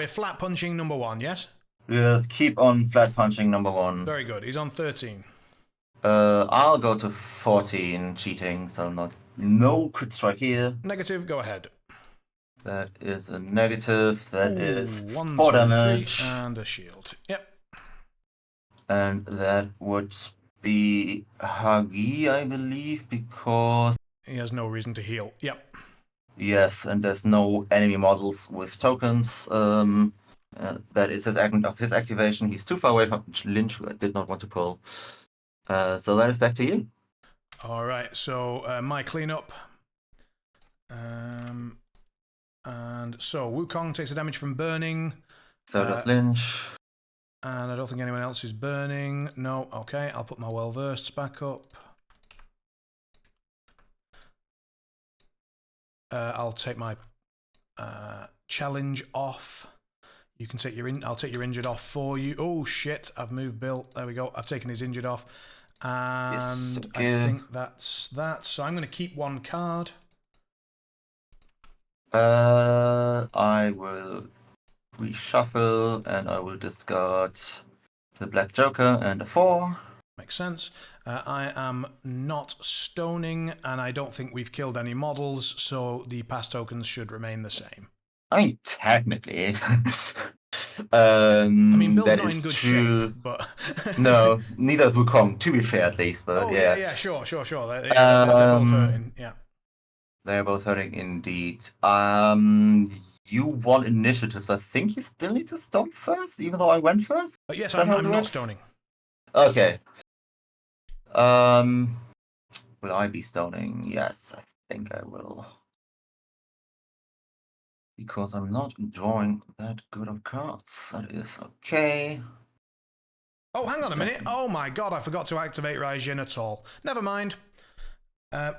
flat punching number 1, yes? Yes, keep on flat punching number 1. Very good. He's on 13. I'll go to 14, cheating, so no crit strike here. Negative, go ahead. That is a negative. That is 1, 4 2, damage. 3, and a shield. Yep. And that would be Hagi, I believe, because... He has no reason to heal. Yep. Yes, and there's no enemy models with tokens. That is his activation. He's too far away from Lynch, who I did not want to pull. So that is back to you. All right, so my cleanup. And so Wukong takes a damage from burning. So does Lynch. And I don't think anyone else is burning. No, okay, I'll put my well-versed back up. I'll take my challenge off. You can take your I'll take your injured off for you. Oh shit! I've moved Bill. There we go. I've taken his injured off, and I think that's that. So I'm going to keep 1 card. I will reshuffle and I will discard the Black Joker and a 4. Makes sense. I am not stoning, and I don't think we've killed any models, so the pass tokens should remain the same. I mean, technically. I mean, Bill's not in good shape, but... No, neither is Wukong, to be fair at least, but yeah, sure. They're both hurting, yeah. They're both hurting indeed. You won initiatives. I think you still need to stone first, even though I went first? Yes, I'm not stoning. Okay. Will I be stoning? Yes, I think I will. Because I'm not drawing that good of cards. That is okay. Oh, hang on a minute. Oh my god, I forgot to activate Raijin at all. Never mind.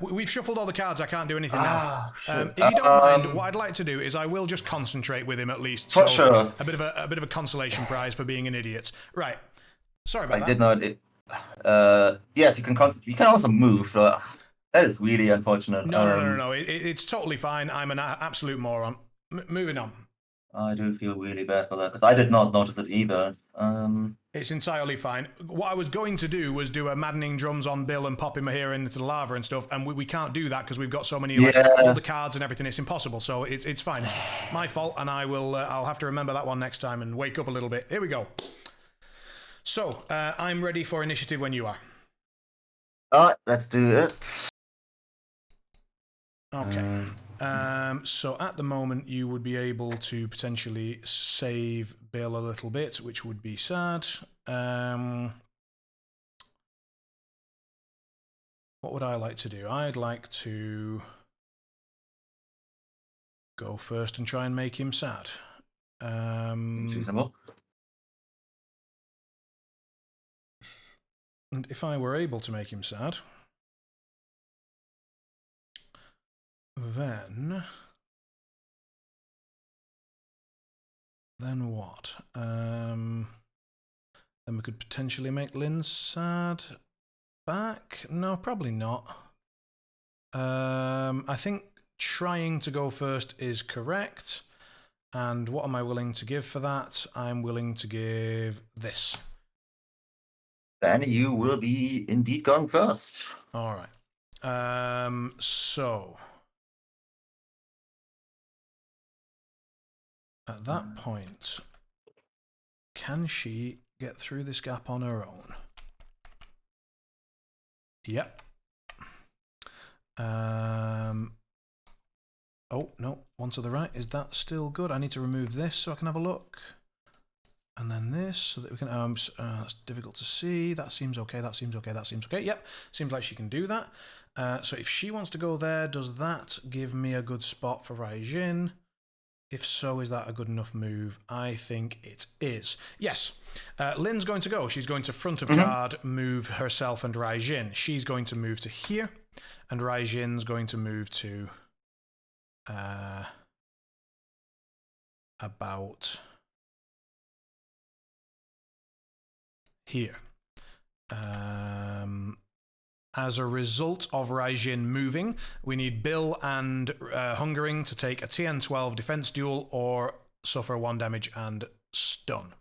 We've shuffled all the cards. I can't do anything now. If you don't mind, what I'd like to do is I will just concentrate with him at least. For sure. A bit of a consolation prize for being an idiot. Right. Sorry about that. I did not... yes, you can also move. That is really unfortunate. No. It's totally fine. I'm an absolute moron. Moving on. I do feel really bad for that, because I did not notice it either. It's entirely fine. What I was going to do was do a maddening drums on Bill and pop him here into the lava and stuff, and we can't do that because we've got so many, all the cards and everything. It's impossible, so it's fine. It's my fault, and I'll have to remember that one next time and wake up a little bit. Here we go. So, I'm ready for initiative when you are. Alright, let's do it. Okay. So at the moment, you would be able to potentially save Bill a little bit, which would be sad. What would I like to do? I'd like to go first and try and make him sad. Reasonable. And if I were able to make him sad, then what? Then we could potentially make Lynn sad back. No, probably not. I think trying to go first is correct. And what am I willing to give for that? I'm willing to give this. Then you will be indeed going first. All right. So at that point, can she get through this gap on her own? Yep. Oh, no, one to the right. Is that still good? I need to remove this so I can have a look. And then this, so that we can, that's difficult to see. That seems okay, that seems okay, that seems okay. Yep, seems like she can do that. So if she wants to go there, does that give me a good spot for Raijin? If so, is that a good enough move? I think it is. Yes, Lynn's going to go. She's going to front of card, move herself and Raijin. She's going to move to here, and Raijin's going to move to about here. As a result of Raijin moving, we need Bill and Hungering to take a TN12 defense duel or suffer 1 damage and stun.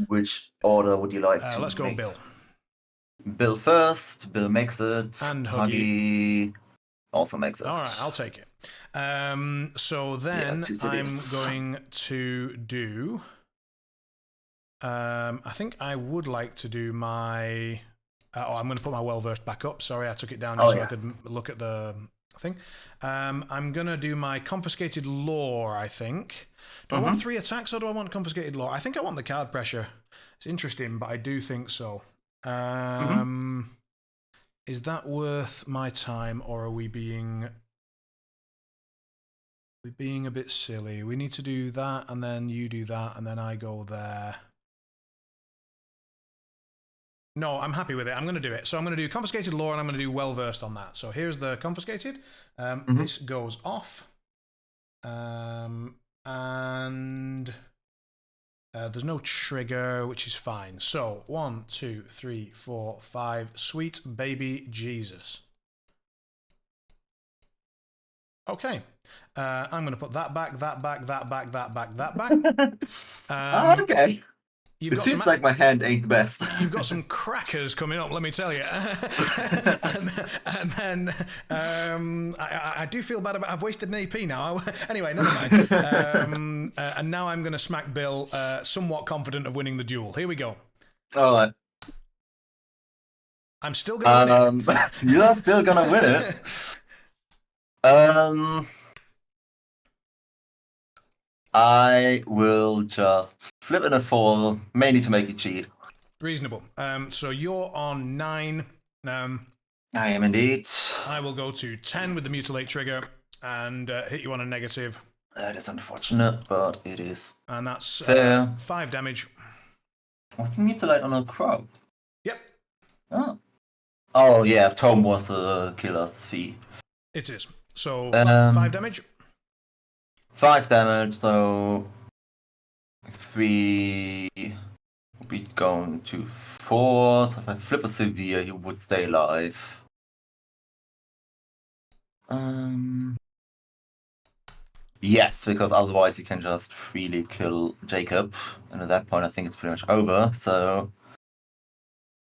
Which order would you like to Let's go make? Bill. Bill first. Bill makes it. And Huggy also makes it. All right, I'll take it. So then I'm going to do... I think I would like to do my... I'm going to put my well-versed back up. Sorry, I took it down just so I could look at the thing. I'm going to do my confiscated lore, I think. Do I want 3 attacks or do I want confiscated lore? I think I want the card pressure. It's interesting, but I do think so. Is that worth my time, or are we being... We're being a bit silly? We need to do that, and then you do that, and then I go there. No, I'm happy with it. I'm going to do it. So I'm going to do confiscated lore, and I'm going to do well-versed on that. So here's the confiscated. This goes off. And there's no trigger, which is fine. So 1, 2, 3, 4, 5. Sweet baby Jesus. Okay. I'm going to put that back, that back, that back, that back, that back. Okay. It seems like my hand ain't the best. You've got some crackers coming up, let me tell you. and then I do feel bad about... I've wasted an AP now. Anyway, never mind. And now I'm going to smack Bill, somewhat confident of winning the duel. Here we go. All right. I'm still going to win it. You're still going to win it. I will just flip in a 4, mainly to make it cheat. Reasonable. So you're on 9. I am indeed. I will go to 10 with the mutilate trigger and hit you on a negative. That is unfortunate, but it is and that's fair. 5 damage. Was the mutilate on a crow? Yep. Oh yeah, Tom was a killer's fee. It is. So 5 damage. 5 damage, so 3 will be going to 4. So if I flip a severe, he would stay alive. Yes, because otherwise you can just freely kill Jacob, and at that point I think it's pretty much over. So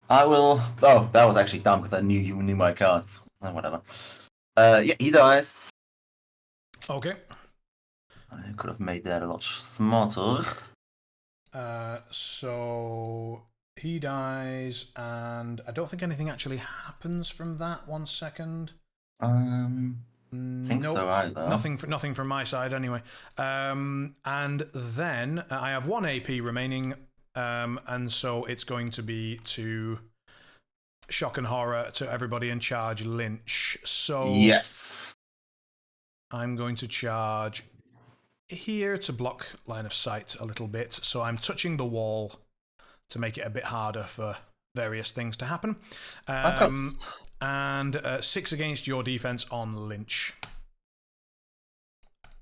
I will. Oh, that was actually dumb because I knew you knew my cards. Whatever. Yeah, he dies. Okay. I could have made that a lot smarter. So he dies, and I don't think anything actually happens from that. 1 second. Think so either. Nothing from my side anyway. And then I have 1 AP remaining, and so it's going to be to shock and horror to everybody and charge Lynch. So Yes. I'm going to charge here to block line of sight a little bit. So I'm touching the wall to make it a bit harder for various things to happen. And 6 against your defense on Lynch.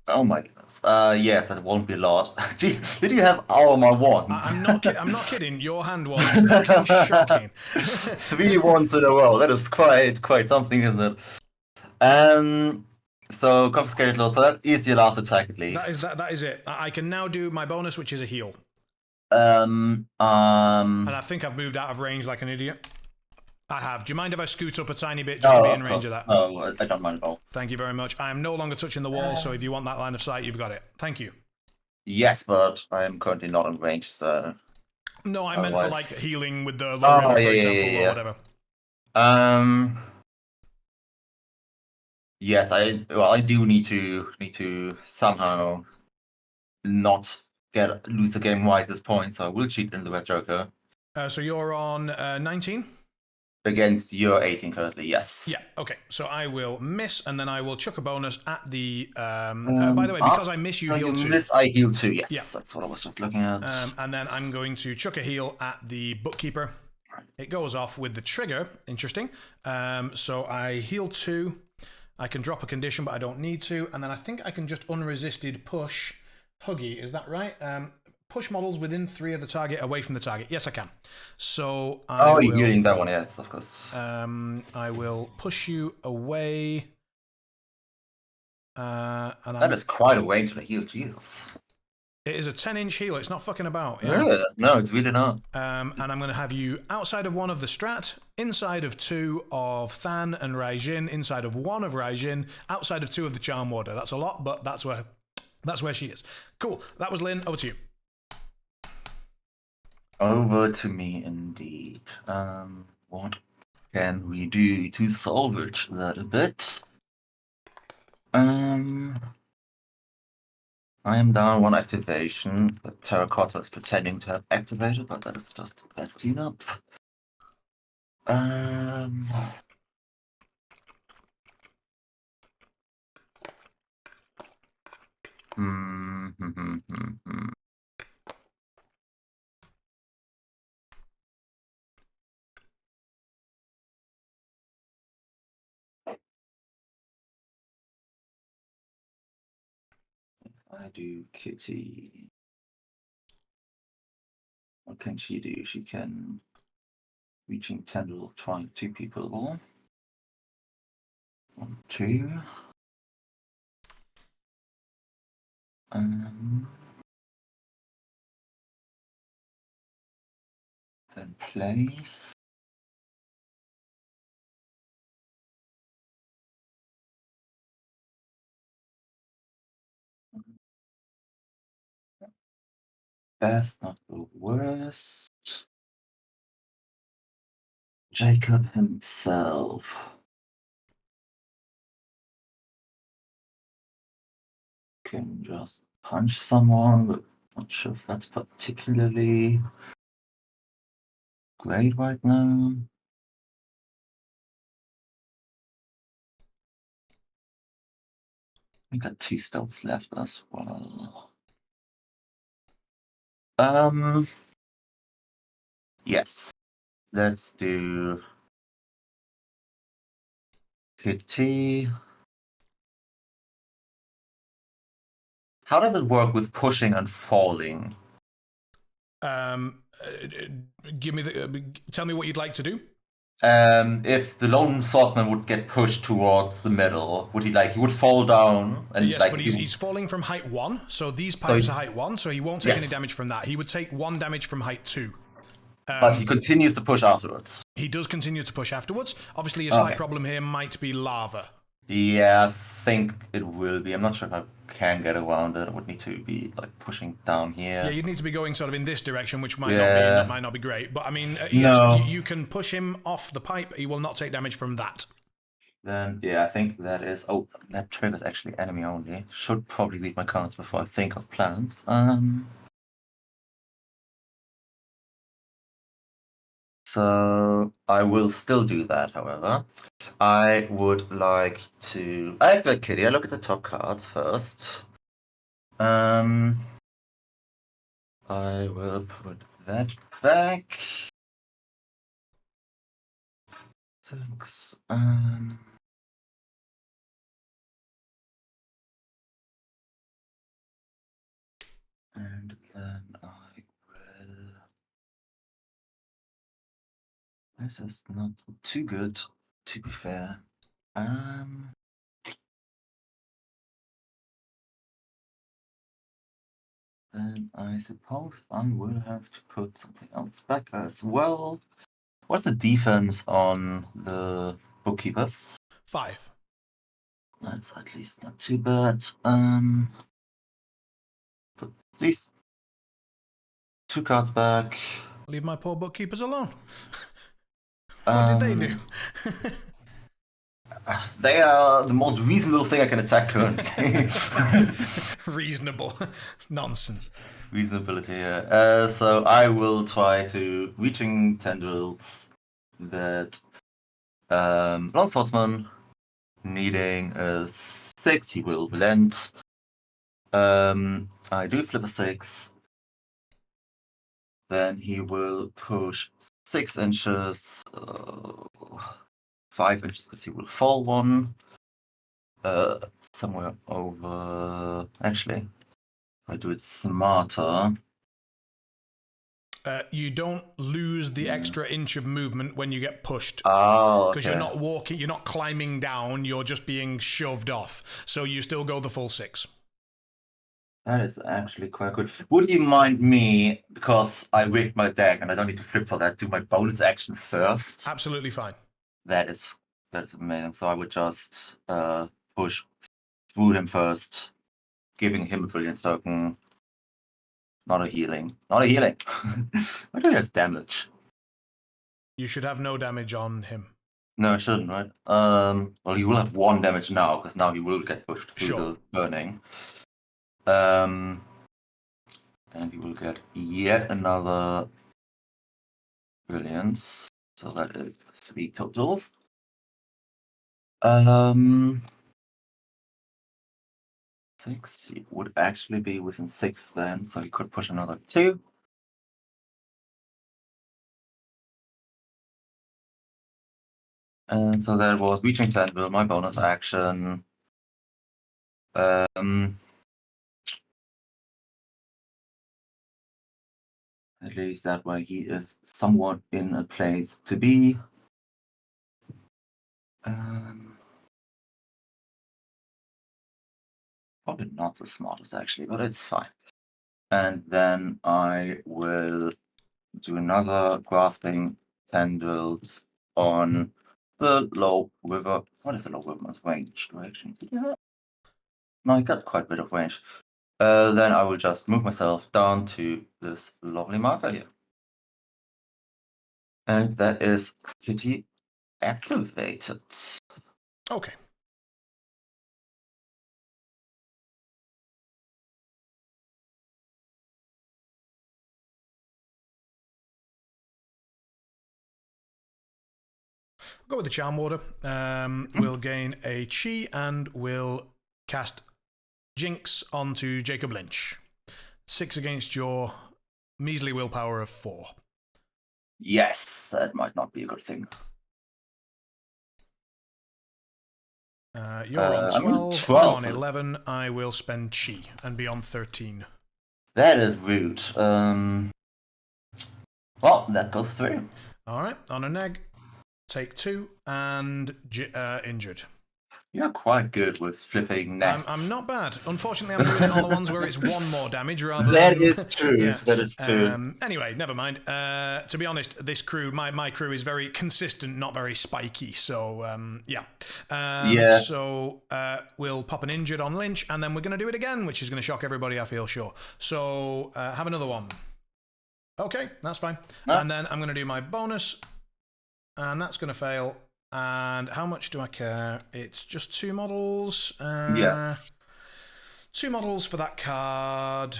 Oh my goodness. Yes, that won't be a lot. Gee, did you have armor once? I'm not kidding. Your hand was fucking shocking. 3 ones in a row. That is quite something, isn't it? So confiscated load. So that is your last attack at least. That is it. I can now do my bonus, which is a heal. And I think I've moved out of range like an idiot. I have. Do you mind if I scoot up a tiny bit just to be in range of that? No, I don't mind at all. Thank you very much. I am no longer touching the wall, so if you want that line of sight, you've got it. Thank you. Yes, but I am currently not in range, so... No, I meant for like healing with the Loretta, for example, or whatever. Yes, I do need to somehow not lose the game right at this point, so I will cheat in the Red Joker. So you're on 19? Against your 18 currently, yes. Yeah, okay. So I will miss, and then I will chuck a bonus at the... by the way, because I miss, you heal 2. Miss, I heal 2, yes. Yeah. That's what I was just looking at. And then I'm going to chuck a heal at the bookkeeper. It goes off with the trigger. Interesting. So I heal 2. I can drop a condition, but I don't need to. And then I think I can just unresisted push Huggy. Is that right? Push models within 3 of the target away from the target. Yes, I can. So you're healing that one, yes, of course. I will push you away. That is quite a range to heal, Jesus. It is a 10-inch heal. It's not fucking about. Yeah, no, it's really not. And I'm going to have you outside of 1 of the strat, inside of 2 of Than and Raijin, inside of 1 of Raijin, outside of 2 of the Charm Warder. That's a lot, but that's where she is. Cool. That was Lynn. Over to you. Over to me, indeed. What can we do to salvage that a bit? I am down 1 activation. The Terracotta is pretending to have activated, but that is just a bad cleanup. I do Kitty. What can she do? She can reaching tendril, trying 2 people. 1, 2. Then place. Best, not the worst. Jacob himself can just punch someone, but not sure if that's particularly great right now. I got 2 stealths left as well. Yes. Let's do Kitty. How does it work with pushing and falling? Tell me what you'd like to do. If the lone swordsman would get pushed towards the middle, would he would fall down? And yes, but he's falling from height 1, so these pipes are height 1, so he won't take any damage from that. He would take 1 damage from height 2. But he continues to push afterwards. He does continue to push afterwards. Obviously, a slight problem here might be lava. Yeah, I think it will be. I'm not sure if I can get around it. I would need to be pushing down here. Yeah, you'd need to be going sort of in this direction, which might not be great. But I mean, yes, you can push him off the pipe. He will not take damage from that. Then I think that is. Oh, that triggers actually enemy only. Should probably read my cards before I think of plans. So I will still do that, however. I would like to activate Kitty. I look at the top cards first. I will put that back. Thanks. And then I will. This is not too good, to be fair. Then I suppose I will have to put something else back as well. What's the defense on the bookkeepers? 5. That's at least not too bad. Put these 2 cards back. Leave my poor bookkeepers alone. What did they do? They are the most reasonable thing I can attack currently. Reasonable. Nonsense. Reasonability, yeah. So I will try to reaching tendrils that long swordsman needing a 6, he will relent. I do flip a 6. Then he will push 6 inches, 5 inches because he will fall 1. Somewhere over. Actually, if I do it smarter. You don't lose the extra inch of movement when you get pushed. Oh, okay. Because you're not walking, you're not climbing down, you're just being shoved off. So you still go the full 6. That is actually quite good. Would you mind me, because I rigged my deck and I don't need to flip for that, do my bonus action first? Absolutely fine. That is amazing. So I would just push through him first, giving him a brilliance token. Not a healing. Not a healing. Why do we have damage? You should have no damage on him. No, I shouldn't, right? Well, he will have 1 damage now, because now he will get pushed through the burning. And he will get yet another brilliance. So that is 3 total. 6. He would actually be within 6 then, so he could push another 2. And so that was reaching tendril, my bonus action. At least that way he is somewhat in a place to be. Probably not the smartest actually, but it's fine. And then I will do another grasping tendrils on the low river. What is the low river's range direction? Did you have? No, I got quite a bit of range. Then I will just move myself down to this lovely marker here. And that is Kitty activated. Okay. Go with the Charm Water. We'll gain a Chi and we'll cast Jinx onto Jacob Lynch. 6 against your measly willpower of 4. Yes, that might not be a good thing. You're on 12. I'm on 11. I will spend Chi and be on 13. That is rude. Well, that goes through. All right, on a neg. Take 2 and injured. You're quite good with flipping necks. I'm not bad. Unfortunately, I'm doing all the ones where it's 1 more damage rather that than... is true. Yeah. That is true. Anyway, never mind. To be honest, this crew, my crew is very consistent, not very spiky. So, yeah. So, we'll pop an injured on Lynch, and then we're going to do it again, which is going to shock everybody, I feel sure. So, have another one. Okay, that's fine. No. And then I'm going to do my bonus, and that's going to fail. And how much do I care? It's just 2 models. Yes. 2 models for that card.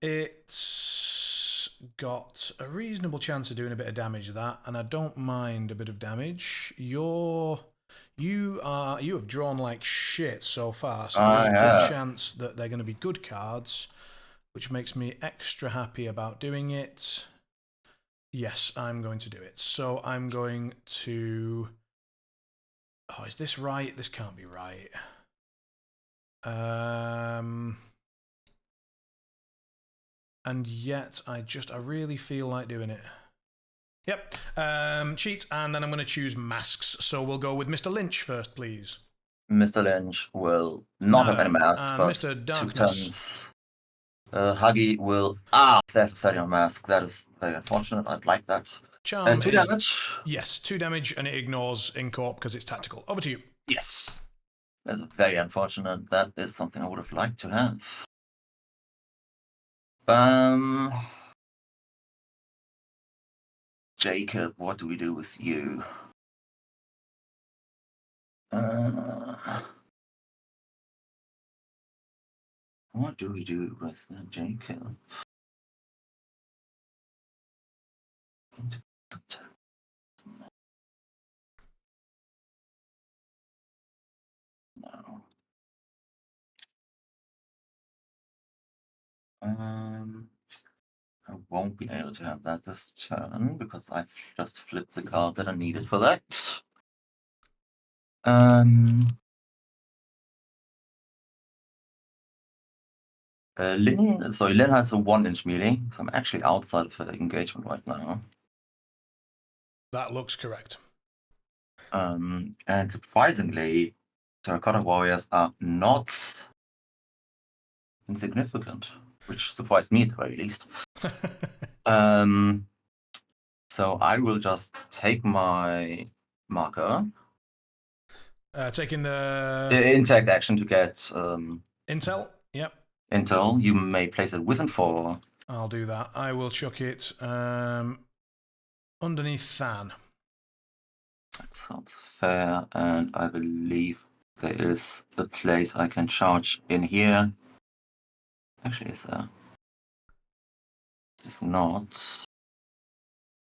It's got a reasonable chance of doing a bit of damage to that, and I don't mind a bit of damage. You have drawn like shit so far, so there's a good chance that they're going to be good cards, which makes me extra happy about doing it. Yes, I'm going to do it. So I'm going to... Oh, is this right? This can't be right. And yet, I really feel like doing it. Yep. Cheat, and then I'm going to choose masks. So we'll go with Mr. Lynch first, please. Mr. Lynch will not have any masks, but Mr. Darkness. 2 turns. Huggy will... there's a 30 on mask. That is very unfortunate. I'd like that. Charm 2 damage. Yes, 2 damage, and it ignores Incorp because it's tactical. Over to you. Yes. That's very unfortunate. That is something I would have liked to have. Jacob, what do we do with you? What do we do with Jacob? No. I won't be able to have that this turn because I've just flipped the card that I needed for that. Lynn has a 1-inch melee, so I'm actually outside of the engagement right now. That looks correct. And surprisingly, Terracotta Warriors are not insignificant, which surprised me at the very least. So I will just take my marker. Taking the interact action to get intel. Yep. Intel. You may place it within 4. I'll do that. I will chuck it underneath Than. That sounds fair, and I believe there is a place I can charge in here. Actually, is there? If not,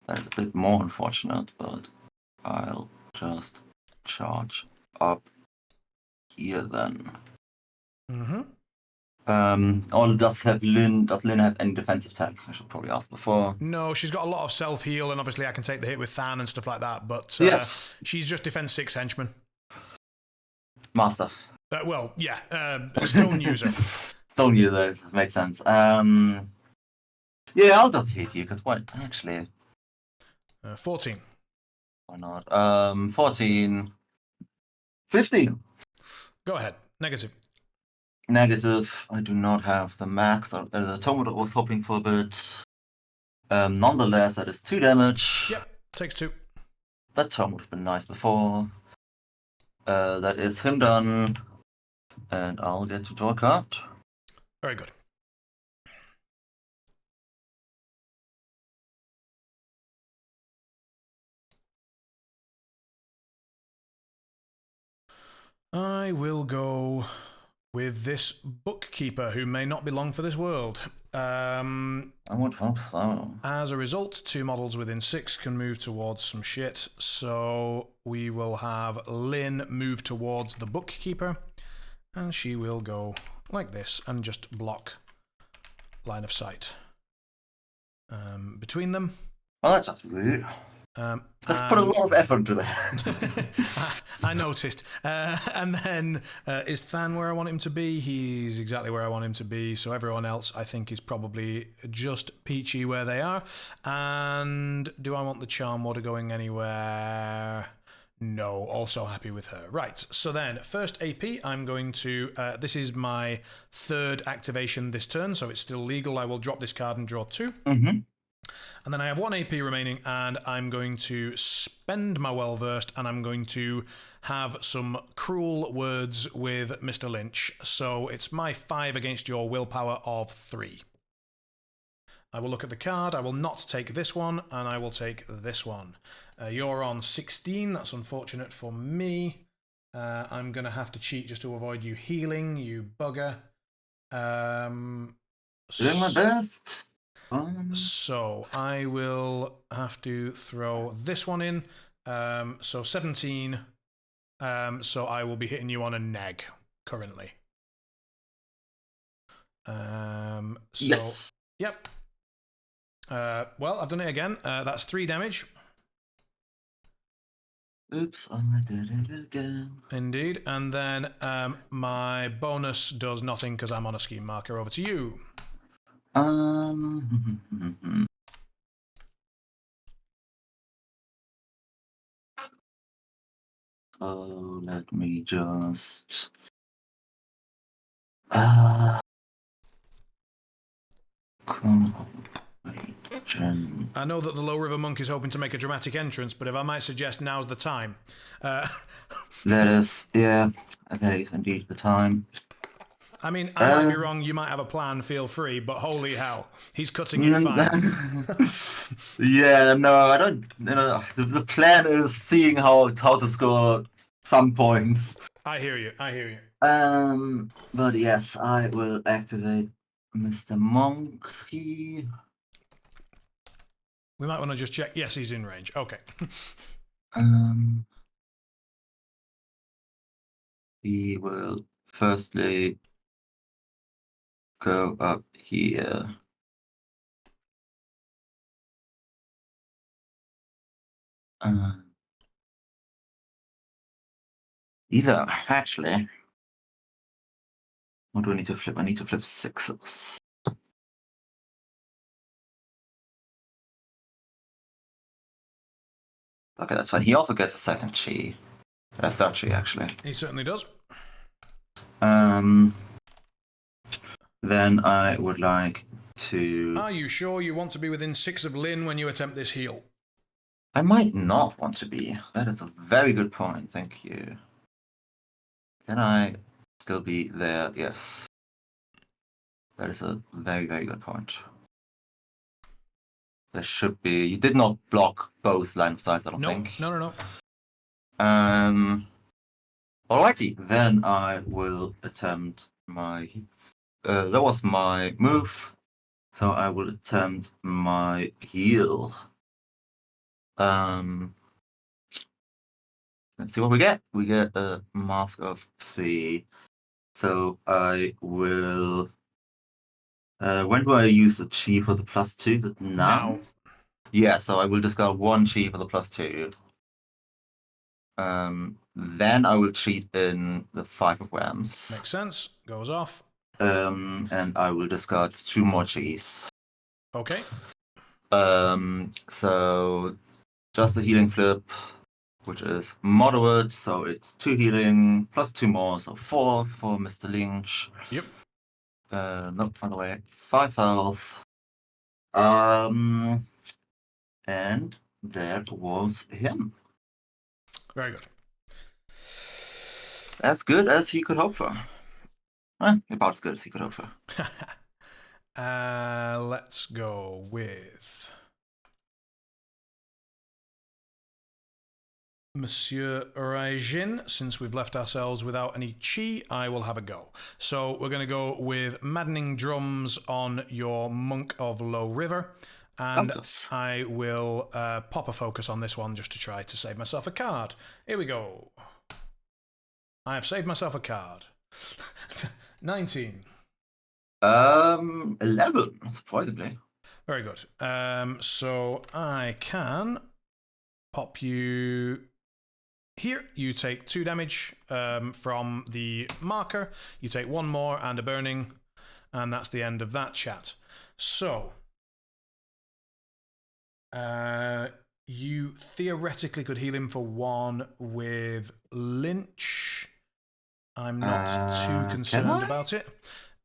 that's a bit more unfortunate, but I'll just charge up here then. Does Lynn have any defensive tech? I should probably ask before. No, she's got a lot of self-heal, and obviously I can take the hit with Than and stuff like that, but yes, she's just defense 6 henchman. Master. Well, yeah, stone user. Stone user, makes sense. Yeah, I'll just hit you, because what, actually... 14. Why not? 14... 15. Go ahead. Negative. Negative. I do not have the max, or the total I was hoping for, but... nonetheless, that is 2 damage. Yep, takes 2. That turn would have been nice before. That is him done. And I'll get to draw a card. Very good. I will go with this bookkeeper who may not be long for this world. I would hope so. As a result, 2 models within 6 can move towards some shit. So we will have Lynn move towards the bookkeeper, and she will go like this and just block line of sight between them. Well, that's just rude. Let's put a lot of effort into that. I noticed. And then, is Than where I want him to be? He's exactly where I want him to be. So everyone else, I think, is probably just peachy where they are. And do I want the Charm Water going anywhere? No, also happy with her. Right, so then, first AP, I'm going to... this is my 3rd activation this turn, so it's still legal. I will drop this card and draw 2. Mm-hmm. And then I have 1 AP remaining, and I'm going to spend my well-versed, and I'm going to have some cruel words with Mr. Lynch. So it's my 5 against your willpower of 3. I will look at the card. I will not take this one, and I will take this one. You're on 16. That's unfortunate for me. I'm going to have to cheat just to avoid you healing, you bugger. Doing my best. fun. So I will have to throw this one in. So 17. So I will be hitting you on a neg currently. Yes. Yep. Well, I've done it again. That's 3 damage. Oops, I did it again. Indeed. And then my bonus does nothing because I'm on a scheme marker. Over to you. So let me just. I know that the Low River Monk is hoping to make a dramatic entrance, but if I might suggest, now's the time. That is, yeah, that is indeed the time. I mean, I might be wrong, you might have a plan, feel free, but holy hell, he's cutting it fine. Yeah, no, I don't, the plan is seeing how to score some points. I hear you, I hear you. But yes, I will activate Mr. Monkey. We might want to just check. Yes, he's in range. Okay. He will firstly go up here. Either, actually. What do I need to flip? I need to flip 6s. Okay, that's fine. He also gets a second chi. A third chi, actually. He certainly does. Then I would like to... Are you sure you want to be within 6 of Lynn when you attempt this heal? I might not want to be. That is a very good point, thank you. Can I still be there? Yes. That is a very, very good point. There should be... You did not block both line of sight, I don't think. No. Alrighty, then I will attempt my... that was my move. So I will attempt my heal. Let's see what we get. We get a mask of 3. So I will... when do I use the chi for the +2? Is it now? Yeah, so I will discard 1 chi for the +2. Then I will cheat in the 5 of Whams. Makes sense. Goes off. And I will discard 2 more chis. Okay. So just a healing flip, which is moderate, so it's 2 healing plus 2 more, so 4 for Mr. Lynch. Yep. No, by the way, 5 health. And that was him. Very good. As good as he could hope for. About as good as he could hope for. Let's go with Monsieur Raijin. Since we've left ourselves without any chi, I will have a go. So we're going to go with Maddening Drums on your Monk of Low River. And I will pop a focus on this one just to try to save myself a card. Here we go. I have saved myself a card. 19. 11, surprisingly. Very good. So I can pop you here. You take 2 damage from the marker. You take 1 more and a burning. And that's the end of that chat. So you theoretically could heal him for 1 with Lynch. I'm not too concerned about it.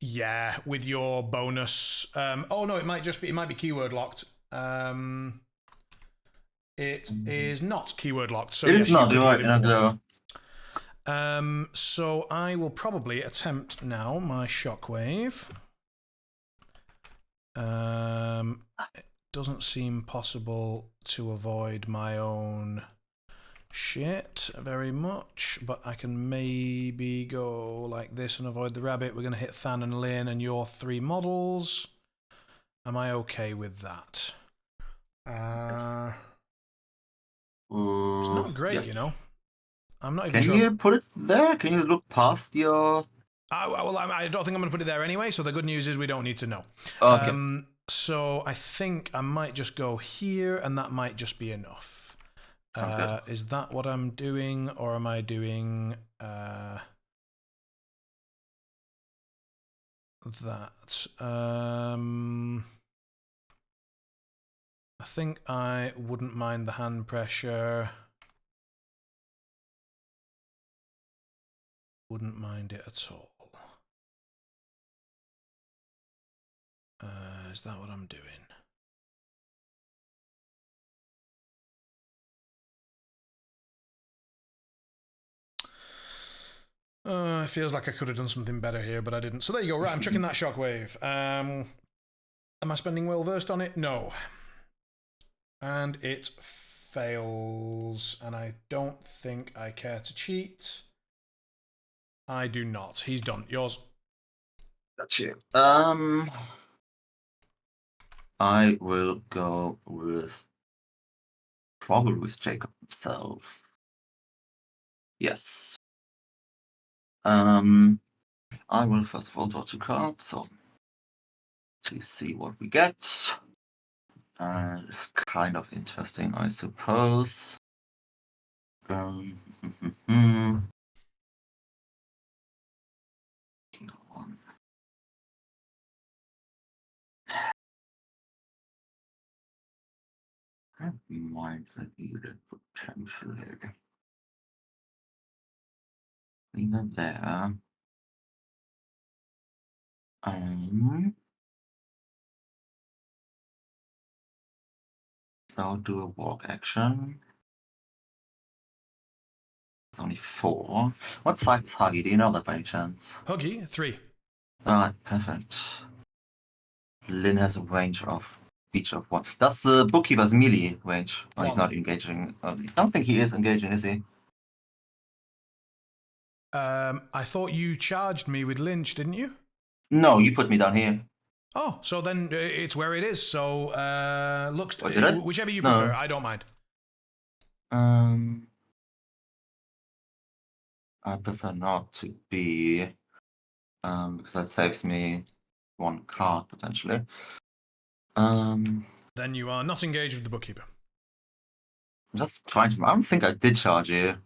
Yeah, with your bonus. Oh no, it might be keyword locked. It is not keyword locked. So it yes, is not. You're right. So I will probably attempt now my shockwave. It doesn't seem possible to avoid my own shit very much, but I can maybe go like this and avoid the rabbit. We're going to hit Than and Lynn and your 3 models. Am I okay with that? It's not great, yes. you know. I'm not even Can sure. you put it there? Can you look past your... Well, I don't think I'm going to put it there anyway, so the good news is we don't need to know. Okay. So I think I might just go here, and that might just be enough. Sounds good. Is that what I'm doing, or am I doing that? I think I wouldn't mind the hand pressure. Wouldn't mind it at all. Is that what I'm doing? It feels like I could have done something better here, but I didn't. So there you go. Right, I'm checking that shockwave. Am I spending well versed on it? No. And it fails. And I don't think I care to cheat. I do not. He's done. Yours. Gotcha. I will go with probably with Jacob himself. Yes. I will first of all draw 2 cards, so to see what we get. It's kind of interesting, I suppose. One. I might need it potentially. Leave it there. I'll do a walk action. It's only 4. What size is Huggy? Do you know that by any chance? Huggy, 3. Ah, perfect. Lynn has a range of each of 1. Does the bookkeeper's melee range? Oh, he's 1. not engaging. I don't think he is engaging, is he? I thought you charged me with Lynch, didn't you? No, you put me down here. Oh, so then it's where it is. So looks Oh, did it? whichever you No. prefer. I don't mind. I prefer not to be, because that saves me 1 card potentially. Then you are not engaged with the bookkeeper. I'm just trying to. I don't think I did charge you.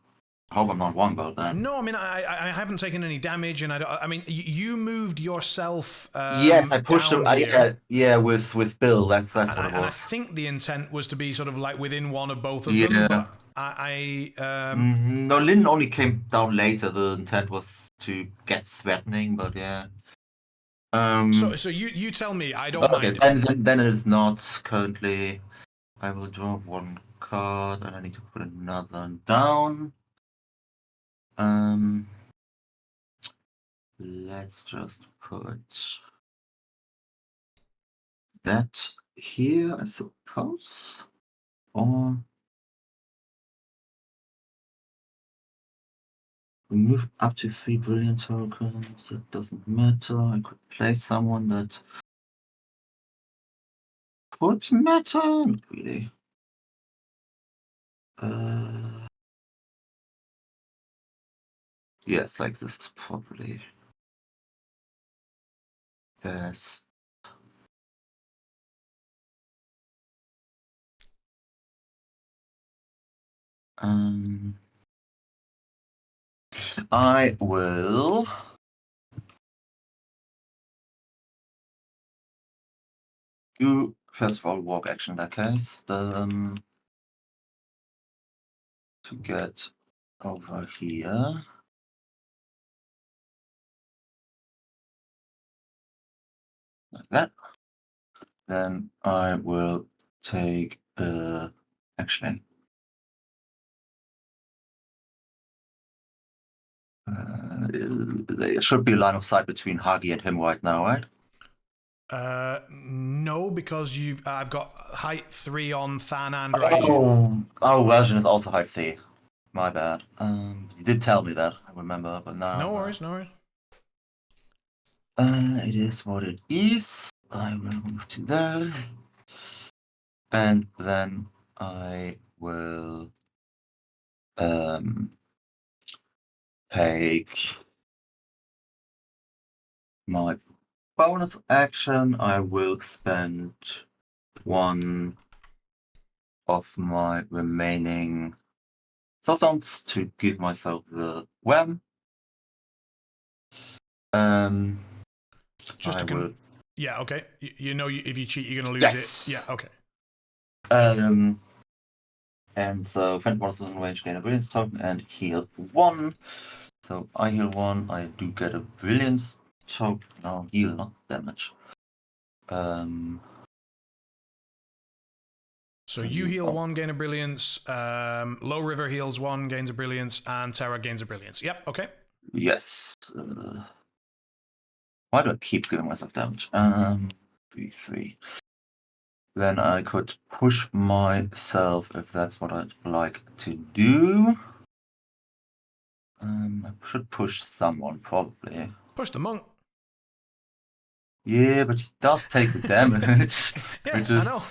I hope I'm not wrong about that. No, I mean I haven't taken any damage, and I mean you moved yourself. Yes, I pushed him. Yeah, with Bill. That's what it was. And I think the intent was to be sort of like within one of both of Yeah. them, but No, Lynn only came down later. The intent was to get threatening, but yeah. So you tell me. I don't mind. Then it is not currently. I will draw 1 card, and I need to put another down. Let's just put that here, I suppose. Or remove up to 3 brilliant tokens. It doesn't matter. I could play someone that could matter. Not really. Yes, like this is probably best. I will do first of all walk action in that case. To get over here. Like that. Then I will take actually there should be a line of sight between Hagi and him right now, right? No, because I've got height 3 on Than and Raijin. Oh, Raijin is also height 3. My bad. You did tell me that, I remember, but now. No worries, no worries. It is what it is. I will move to there. And then I will take my bonus action. I will spend one of my remaining stones to give myself the wham. Just I to will. yeah, okay. You know, if you cheat, you're going to lose Yes. it. Yeah, okay. And so friend one of them range gain a brilliance token and heal 1. So I heal 1. I do get a brilliance token. No, heal, not damage. So you heal 1, gain a brilliance. Low River heals 1, gains a brilliance, and Terra gains a brilliance. Yep, okay. Yes. Why do I keep giving myself damage? 3. Then I could push myself if that's what I'd like to do. I should push someone, probably. Push the monk. Yeah, but he does take the damage. Yeah, which I is know.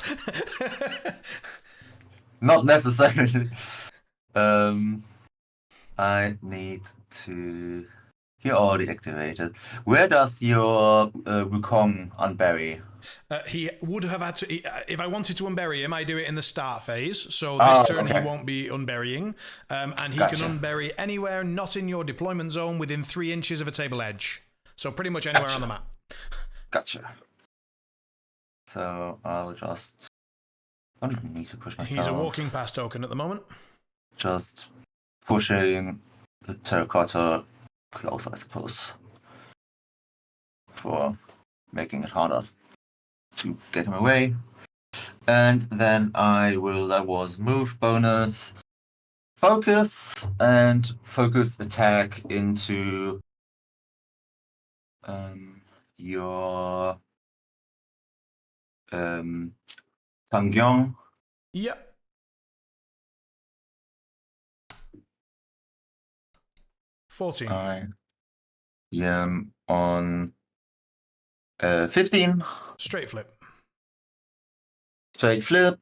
not necessarily. I need to. He already activated. Where does your Wukong unbury? He would have had to. If I wanted to unbury him, I do it in the start phase. So this turn he won't be unburying, and he can unbury anywhere not in your deployment zone within 3 inches of a table edge. So pretty much anywhere on the map. Gotcha. So I'll just. I don't even need to push myself. He's a walking pass token at the moment. Just pushing the terracotta close, I suppose, for making it harder to get him away. And then I will, that was move bonus, focus, and focus attack into your Tangyong. Yep. 14. I am on 15. Straight flip. Straight flip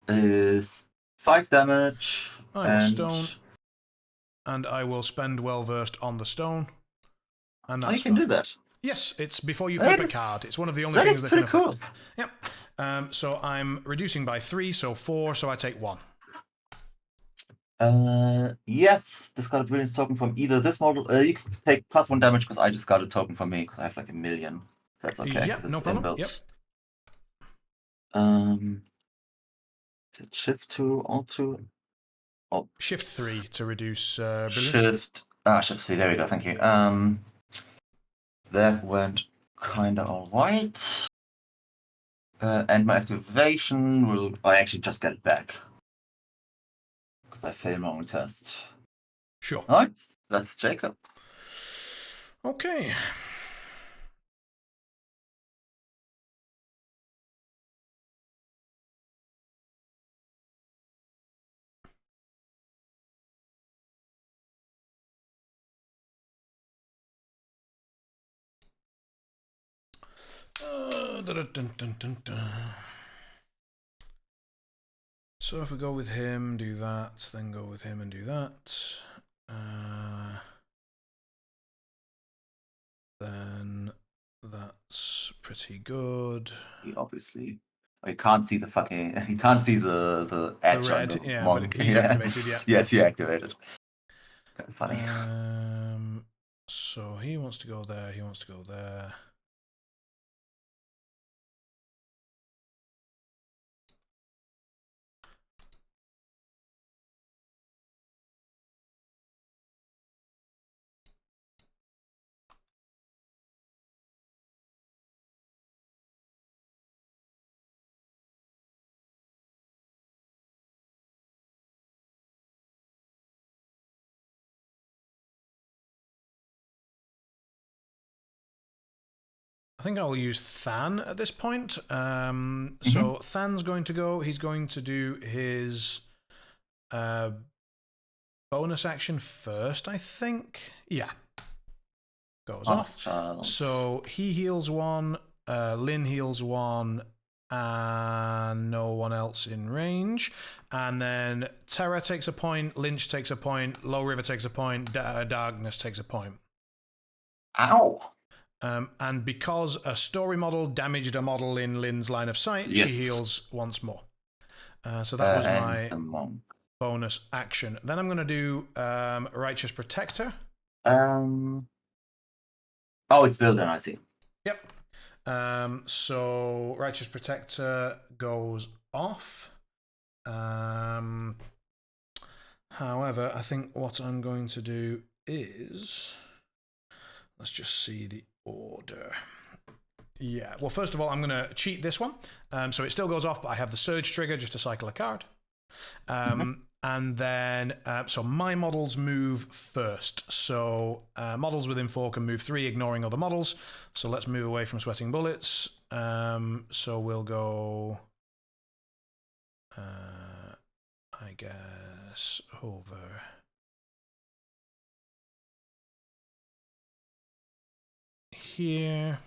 is 5 damage. I will stone, and I will spend well versed on the stone. And that's you can do that. Yes, it's before you flip a card. It's one of the only things that can affect. Cool. Yep. So I'm reducing by 3, so 4, so I take 1. Yes, discard a brilliance token from either this model. You can take +1 damage because I just got a token from me because I have like 1,000,000. That's okay. Yep, no problem. Yep. Is it shift 2, alt 2? Oh. Shift 3 to reduce brilliance. Shift 3, there we go, thank you. That went kinda alright. And my activation will... I actually just get it back. Because I failed my own test. Sure. Alright, that's Jacob. Okay. So if we go with him, do that, then go with him and do that. Then that's pretty good. He obviously... You can't see the fucking... You can't see the edge red, on the yeah, monk. But he's activated, yeah. Yes, he activated. Kind of funny. So he wants to go there, he wants to go there. I think I'll use Than at this point. So Than's going to go. He's going to do his bonus action first, I think. Yeah. Goes off. Child. So he heals 1, Lynn heals 1, and no one else in range. And then Terra takes a point, Lynch takes a point, Low River takes a point, Darkness takes a point. Ow! And because a story model damaged a model in Lynn's line of sight, she heals once more. So that was my bonus action. Then I'm going to do Righteous Protector. Oh, it's building, I see. Yep. So Righteous Protector goes off. However, I think what I'm going to do is... Let's just see the order. Yeah, well, first of all, I'm going to cheat this one. So it still goes off, but I have the Surge trigger just to cycle a card. And then, so my models move first. So models within 4 can move 3, ignoring other models. So let's move away from Sweating Bullets. So we'll go, I guess, over here.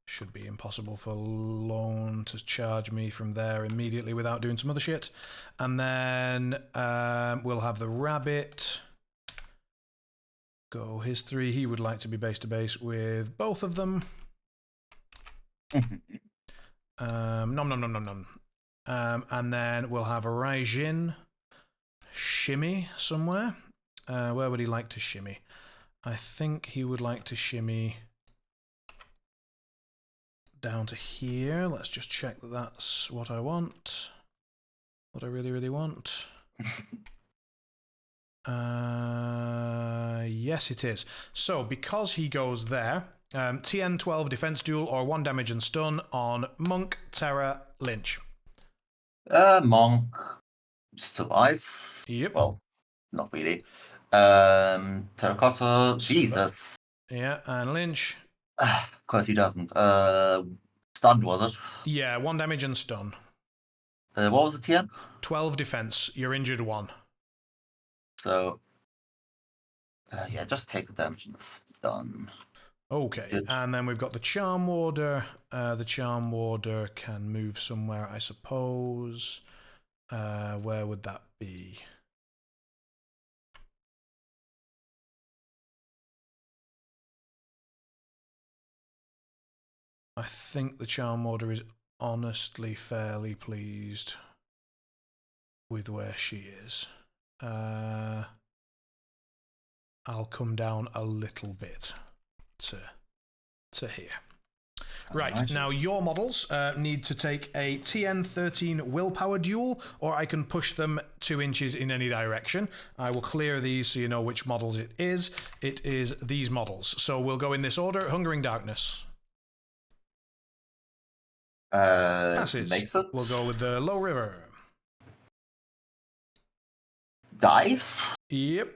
Should be impossible for Lone to charge me from there immediately without doing some other shit. And then we'll have the Rabbit go his 3. He would like to be base to base with both of them. Nom nom nom nom nom. And then we'll have a Raijin shimmy somewhere. Where would he like to shimmy? I think he would like to shimmy down to here. Let's just check that that's what I want. What I really, really want. Yes, it is. So, because he goes there, TN 12 defense duel or 1 damage and stun on Monk, Terra, Lynch. Monk survives. Yep. Well, not really. Terracotta, Jesus. Yeah, and Lynch. Of course he doesn't. Stunned, was it? Yeah, 1 damage and stun. What was the TN? 12 defense. You're injured 1. So, yeah, just take the damage and stun. Okay, Good. And then we've got the Charm Warder. The Charm Warder can move somewhere, I suppose. Where would that be? I think the Charm Warder is honestly fairly pleased with where she is. I'll come down a little bit to here. Right, now your models need to take a TN 13 willpower duel, or I can push them 2 inches in any direction. I will clear these so you know which models it is. It is these models. So we'll go in this order. Hungering Darkness. Passes. Makes it. We'll go with the Low River. Dice. Yep.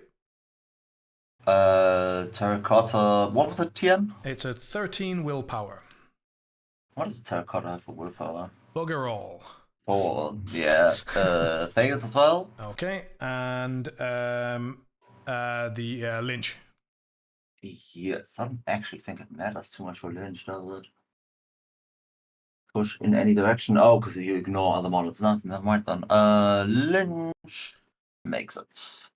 Terracotta. What was it, TN? It's a 13 willpower. What does Terracotta have for willpower? Bugger all. Oh, yeah. Fails as well. Okay, and the Lynch. Yes, I don't actually think it matters too much for Lynch, does it? Push in any direction. Oh, because you ignore other models. Never mind then. Lynch makes it.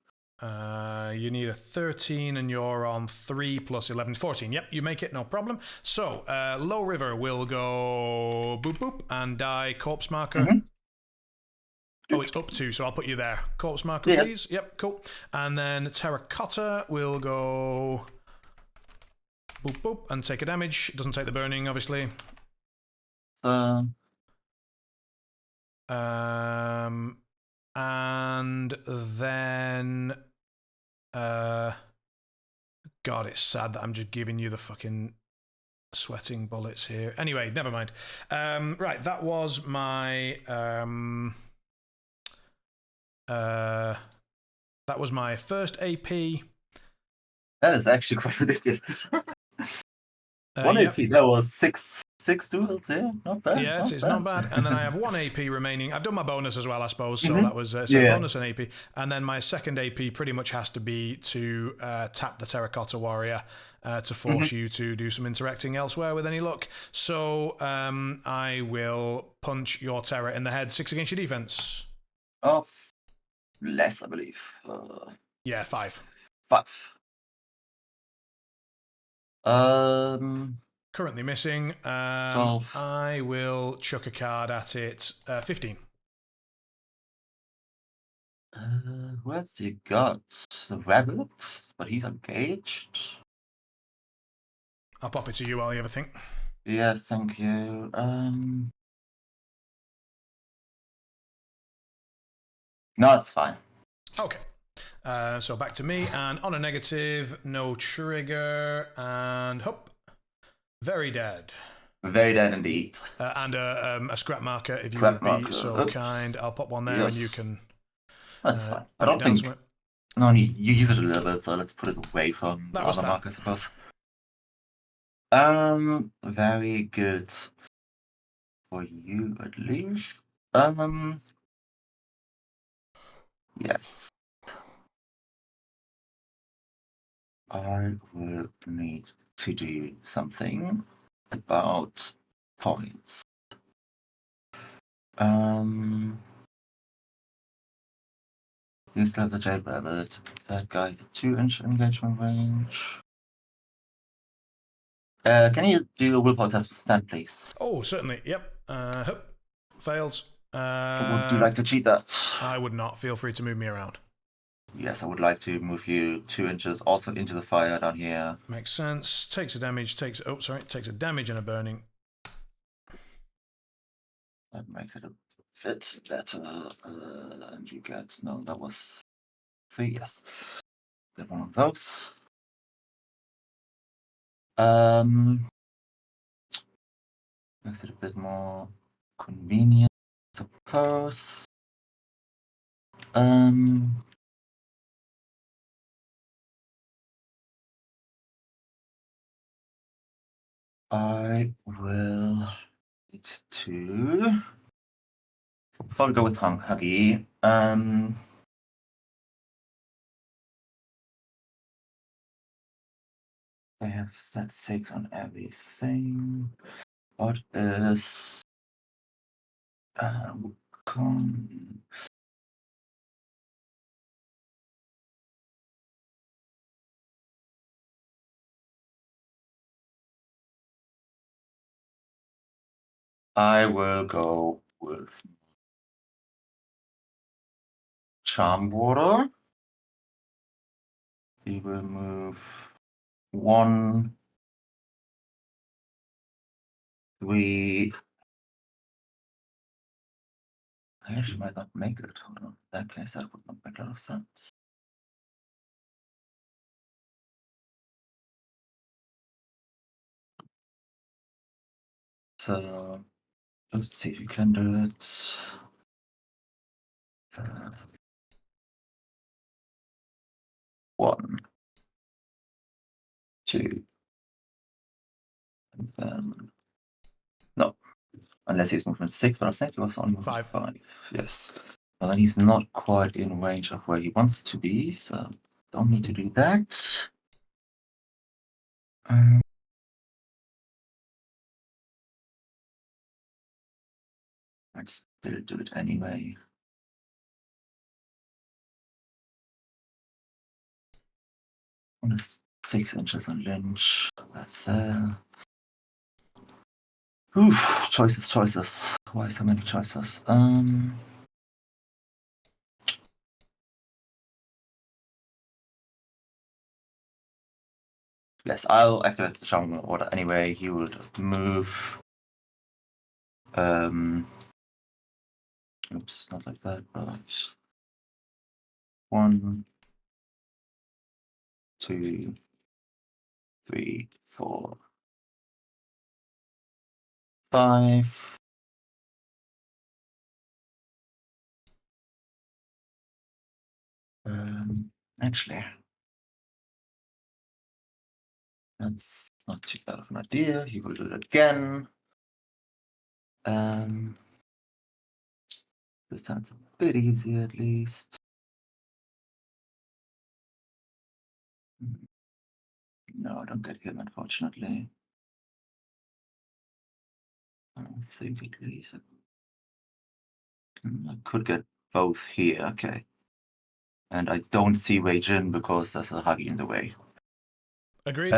You need a 13 and you're on 3 plus 11, 14. Yep, you make it, no problem. So, Low River will go boop boop and die Corpse Marker. Oh, it's up to, so I'll put you there. Corpse Marker, please. Yep, cool. And then Terracotta will go boop boop and take a damage. It doesn't take the burning, obviously. And then God, it's sad that I'm just giving you the fucking sweating bullets here. Anyway, never mind. Right, that was my first AP. That is actually quite ridiculous. One AP, that was six duels, yeah, not bad. Yeah, it's not bad. And then I have 1 AP remaining. I've done my bonus as well, I suppose. So that was bonus and AP. And then my second AP pretty much has to be to tap the Terracotta Warrior. to force you to do some interacting elsewhere with any luck. So I will punch your terror in the head. 6 against your defense. Oh, less, I believe. Yeah, 5. 5. Currently missing. 12. I will chuck a card at it. 15. Who else you got? The rabbit, but he's engaged. I'll pop it to you while you have a think. Yes, thank you. No, it's fine. Okay. So back to me, and on a negative, no trigger, and hop. Very dead. Very dead indeed. And a scrap marker, if you Scrap would be marker. so Oops. kind. I'll pop one there, Yes. and you can. That's fine. I put it don't down think. somewhere. No, you use it a little bit, so let's put it away from That the was other fine. marker, I suppose. Very good for you, at least. Yes. I will need to do something about points. You still have the Jade Rabbit. That guy's a 2-inch engagement range. Can you do a willpower test with stand, please? Oh, certainly. Yep. Hop. Fails. Would you like to cheat that? I would not. Feel free to move me around. Yes, I would like to move you 2 inches also into the fire down here. Makes sense. Takes a damage. Takes a damage and a burning. That makes it a bit better. And you get that was 3. Yes, get one of those. Makes it a bit more convenient, I suppose. I will need to probably go with Huggy. They have set 6 on everything. What is con? I will go with Charm Water. He will move 1, 3. I actually might not make it. Hold on. In that case, that would not make a lot of sense. So, let's see if you can do it. 1, 2, and then no, unless he's movement 6, but I think he was on movement 5. Yes, well then he's not quite in range of where he wants to be, so don't need to do that. I'd still do it anyway. On 6 inches on Lynch. That's oof, choices. Why so many choices? Yes, I'll activate the Shaman Order anyway. He will just move. Oops, not like that, but 1, 2, 3, 4, 5. Actually, that's not too bad of an idea. He will do it again. This time it's a bit easier at least. No, I don't get him, unfortunately. I don't think at least. I could get both here, okay. And I don't see Rage in because there's a Huggy in the way. Agreed.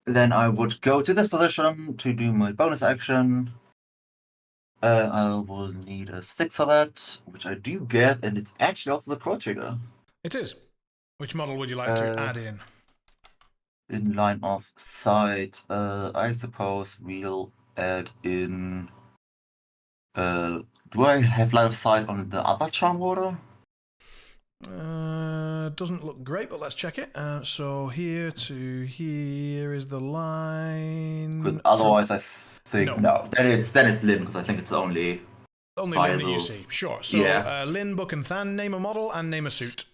Then I would go to this position to do my bonus action. I will need a 6 for that, which I do get, and it's actually also the Crow trigger. It is. Which model would you like to add in? In line of sight, I suppose we'll add in. Do I have line of sight on the other charm order? Doesn't look great, but let's check it. So here to here is the line. Because otherwise, I think no. Then it's Lynn, because I think it's only Lynn that you see. Sure. So yeah. Lynn, Book, and Than, name a model and name a suit.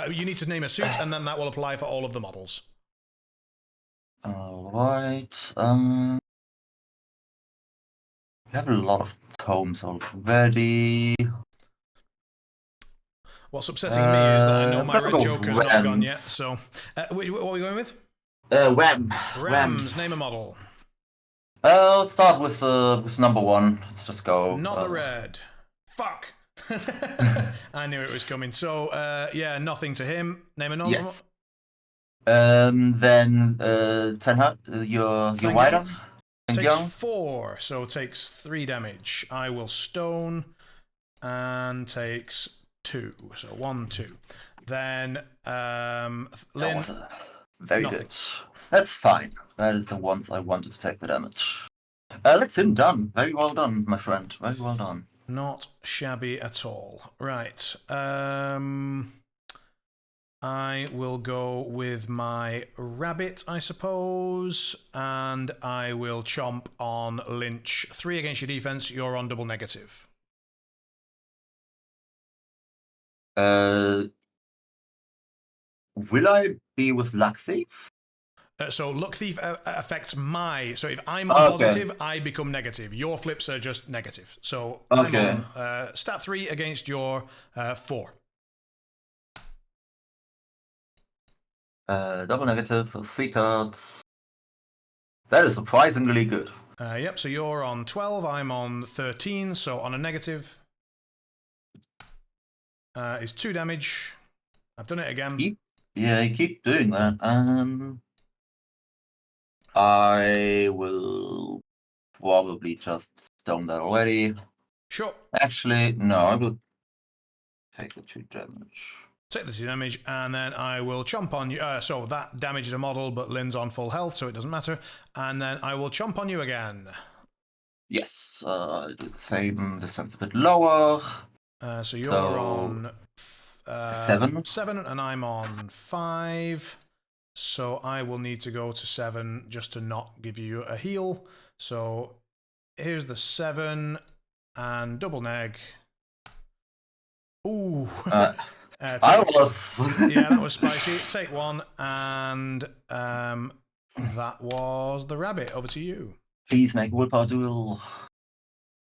You need to name a suit, and then that will apply for all of the models. All right. We have a lot of tomes already. What's upsetting me is that I know my red Joker's not gone yet. So, what are we going with? Rams. Name a model. Let's start with number 1. Let's just go. Not the red. Fuck. I knew it was coming. So, yeah, nothing to him. Name a normal. Yes. Then Tenha, your wider. Takes 4, so takes 3 damage. I will stone and takes 2, so 1, 2. Then Lynn. Very good. That's fine. That is the ones I wanted to take the damage. That's him done. Very well done, my friend. Very well done. Not shabby at all. Right. I will go with my rabbit, I suppose, and I will chomp on Lynch. 3 against your defense, you're on double negative. Will I be with Luck Thief? So Luck Thief affects my... So if I'm on positive, I become negative. Your flips are just negative. So I'm on stat 3 against your 4. Double negative for 3 cards. That is surprisingly good. Yep, so you're on 12, I'm on 13, so on a negative is 2 damage. I've done it again. You keep doing that. I will probably just stone that already. Sure. Actually, no, I will take the 2 damage. Take the 2 damage, and then I will chomp on you. So that damages a model, but Lynn's on full health, so it doesn't matter. And then I will chomp on you again. Yes, do the same. This time's a bit lower. So you're on 7. 7, and I'm on 5. So I will need to go to 7 just to not give you a heal. So here's the 7, and double neg. Ooh. Yeah, that was spicy. Take 1, and that was the rabbit. Over to you. Please make willpower duel.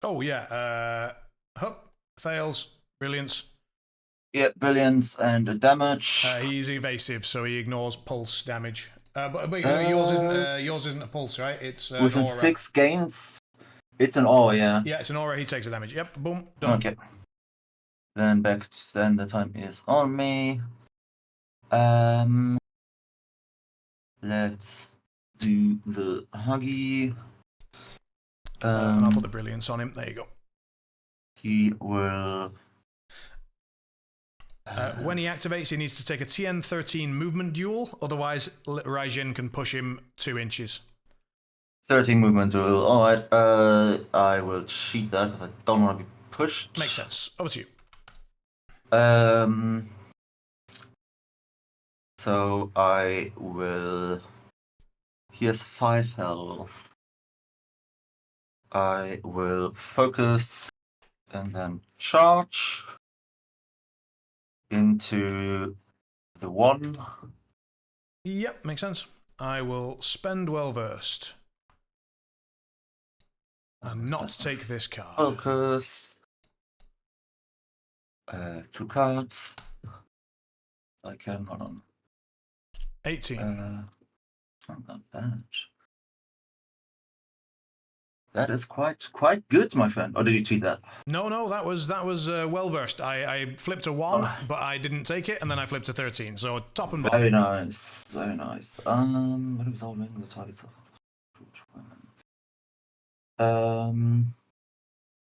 Oh yeah. Hup fails. Brilliance. Yeah, brilliance and a damage. He's evasive, so he ignores pulse damage. But yours isn't a pulse, right? It's an within aura. 6 gains. It's an aura, yeah. Yeah, it's an aura. He takes the damage. Yep. Boom. Done. Okay. Then the time is on me. Let's do the Huggy. And I'll put the brilliance on him. There you go. He will. When he activates, he needs to take a TN13 movement duel. Otherwise, Raijin can push him 2 inches. 13 movement duel. All right. I will cheat that because I don't want to be pushed. Makes sense. Over to you. So I will. He has 5 health. I will focus and then charge into the 1. Yep, makes sense. I will spend well versed and not take this card. Focus. 2 cards. I can run on. 18. Not bad. That is quite good, my friend. Or did you cheat that? No, that was well versed. I flipped a 1, but I didn't take it, and then I flipped a 13. So top and bottom. Very nice, very nice. What was all the targets of?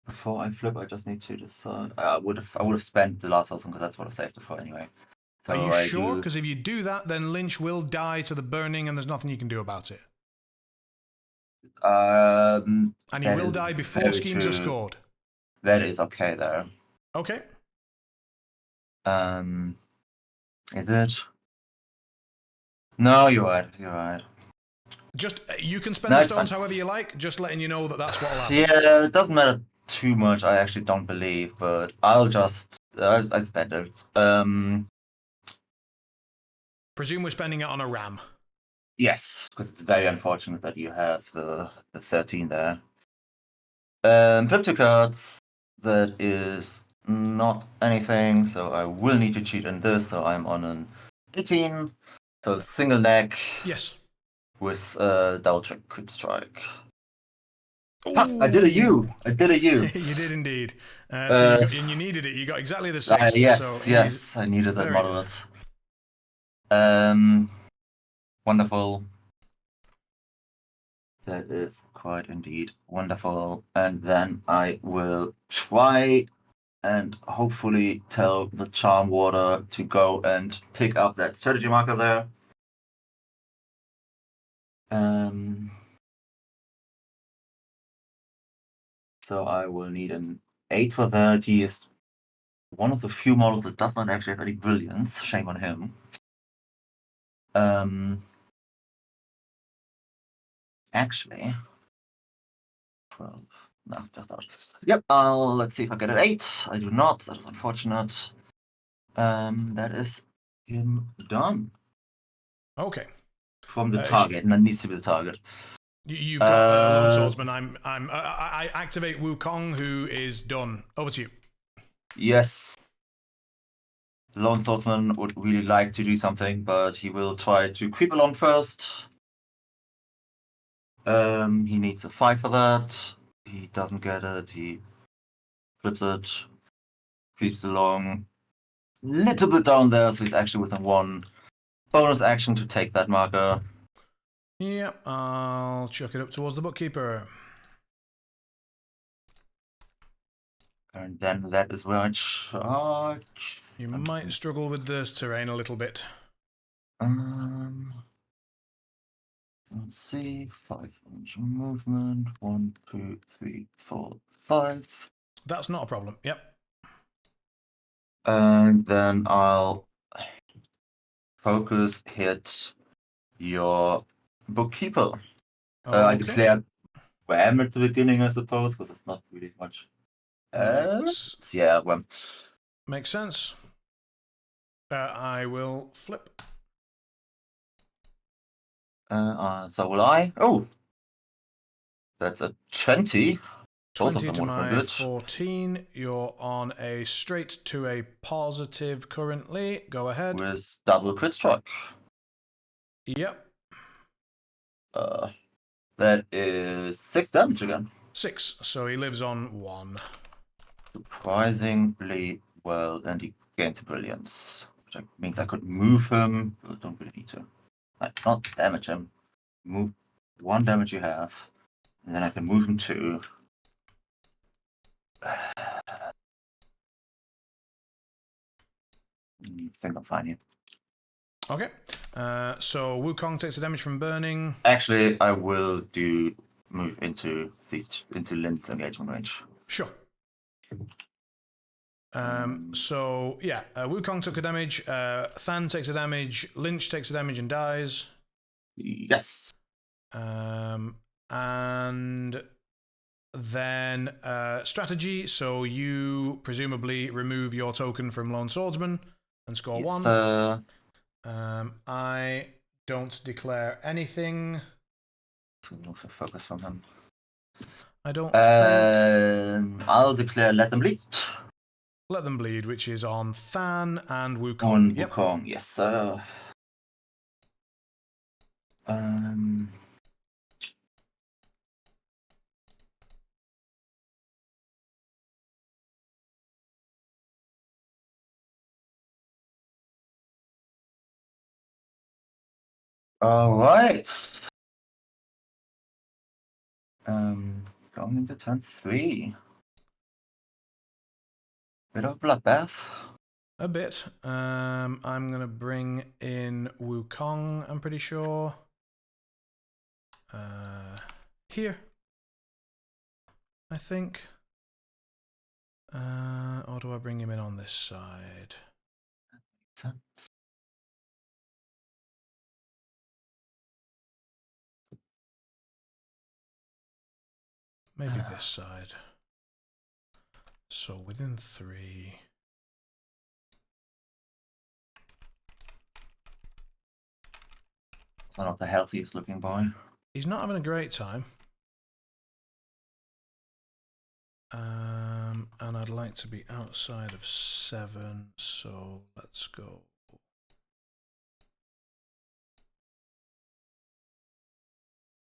Before I flip, I just need to decide. I would have spent the last awesome because that's what I saved it for anyway. So Are you sure? Because if you do that, then Lynch will die to the burning, and there's nothing you can do about it. And he will die before schemes are scored. That is okay there. Okay. Is it? No, you're right. You're right. Just you can spend the stones however you like. Just letting you know that that's what'll happen. Yeah, it doesn't matter too much. I actually don't believe, but I'll just I spend it. Presume we're spending it on a ram. Yes, because it's very unfortunate that you have the 13 there. Flip 2 cards. That is not anything, so I will need to cheat in this. So I'm on an 18. So single neck. Yes. With double check crit strike. I did a U. I did a U. You did indeed. So and you needed it. You got exactly the 6. Yes, so yes. I needed that moderate. Wonderful. That is quite indeed wonderful. And then I will try and hopefully tell the Charm Water to go and pick up that strategy marker there. So I will need an 8 for that. He is one of the few models that does not actually have any brilliance. Shame on him. Actually, 12. No, just out. Yep. Let's see if I get an 8. I do not. That is unfortunate. That is him done. Okay. From the target, and that needs to be the target. You've got Lone Swordsman. I activate Wukong, who is done. Over to you. Yes. Lone Swordsman would really like to do something, but he will try to creep along first. He needs a 5 for that. He doesn't get it. He flips it. Creeps along. Little bit down there, so he's actually within 1 bonus action to take that marker. Yep, I'll chuck it up towards the bookkeeper. And then that is where I charge. You might struggle with this terrain a little bit. Let's see, 5-inch movement. 1, 2, 3, 4, 5. That's not a problem. Yep. And then I'll focus hit your bookkeeper. Okay. I declare wham at the beginning, I suppose, because it's not really much. Yeah, wham. Makes sense. I will flip. So will I. Oh! That's a 20. 20 to my 14. You're on a straight to a positive currently. Go ahead. With double crit strike. Yep. That is 6 damage again. 6. So he lives on 1. Surprisingly well, and he gains brilliance, which means I could move him, but I don't really need to. Not damage him. Move 1 damage you have, and then I can move him 2. I think I'm fine here. Okay. So Wukong takes the damage from burning. Actually, I will move into Lynch's engagement range. Sure. So yeah, Wukong took a damage. Than takes a damage. Lynch takes a damage and dies. Yes. And then strategy. So you presumably remove your token from Lone Swordsman and score 1. I don't declare anything. Focus from him. I don't think... I'll declare Let Them Bleed. Let Them Bleed, which is on Than and Wukong. On Wukong, yes, sir. All right. Going into turn 3. Bit of bloodbath. A bit. I'm going to bring in Wukong, I'm pretty sure. Here. I think. Or do I bring him in on this side? Maybe this side. So within 3. It's not the healthiest looking boy. He's not having a great time. And I'd like to be outside of 7, so let's go.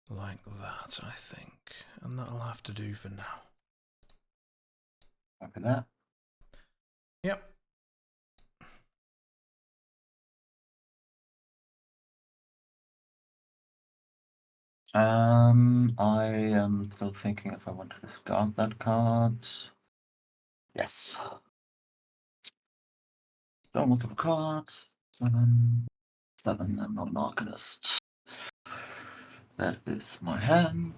Like that, I think. And that'll have to do for now. Copy that. Yep. I am still thinking if I want to discard that card. Yes. Don't multiple cards. 7. I'm not an Arcanist. That is my hand.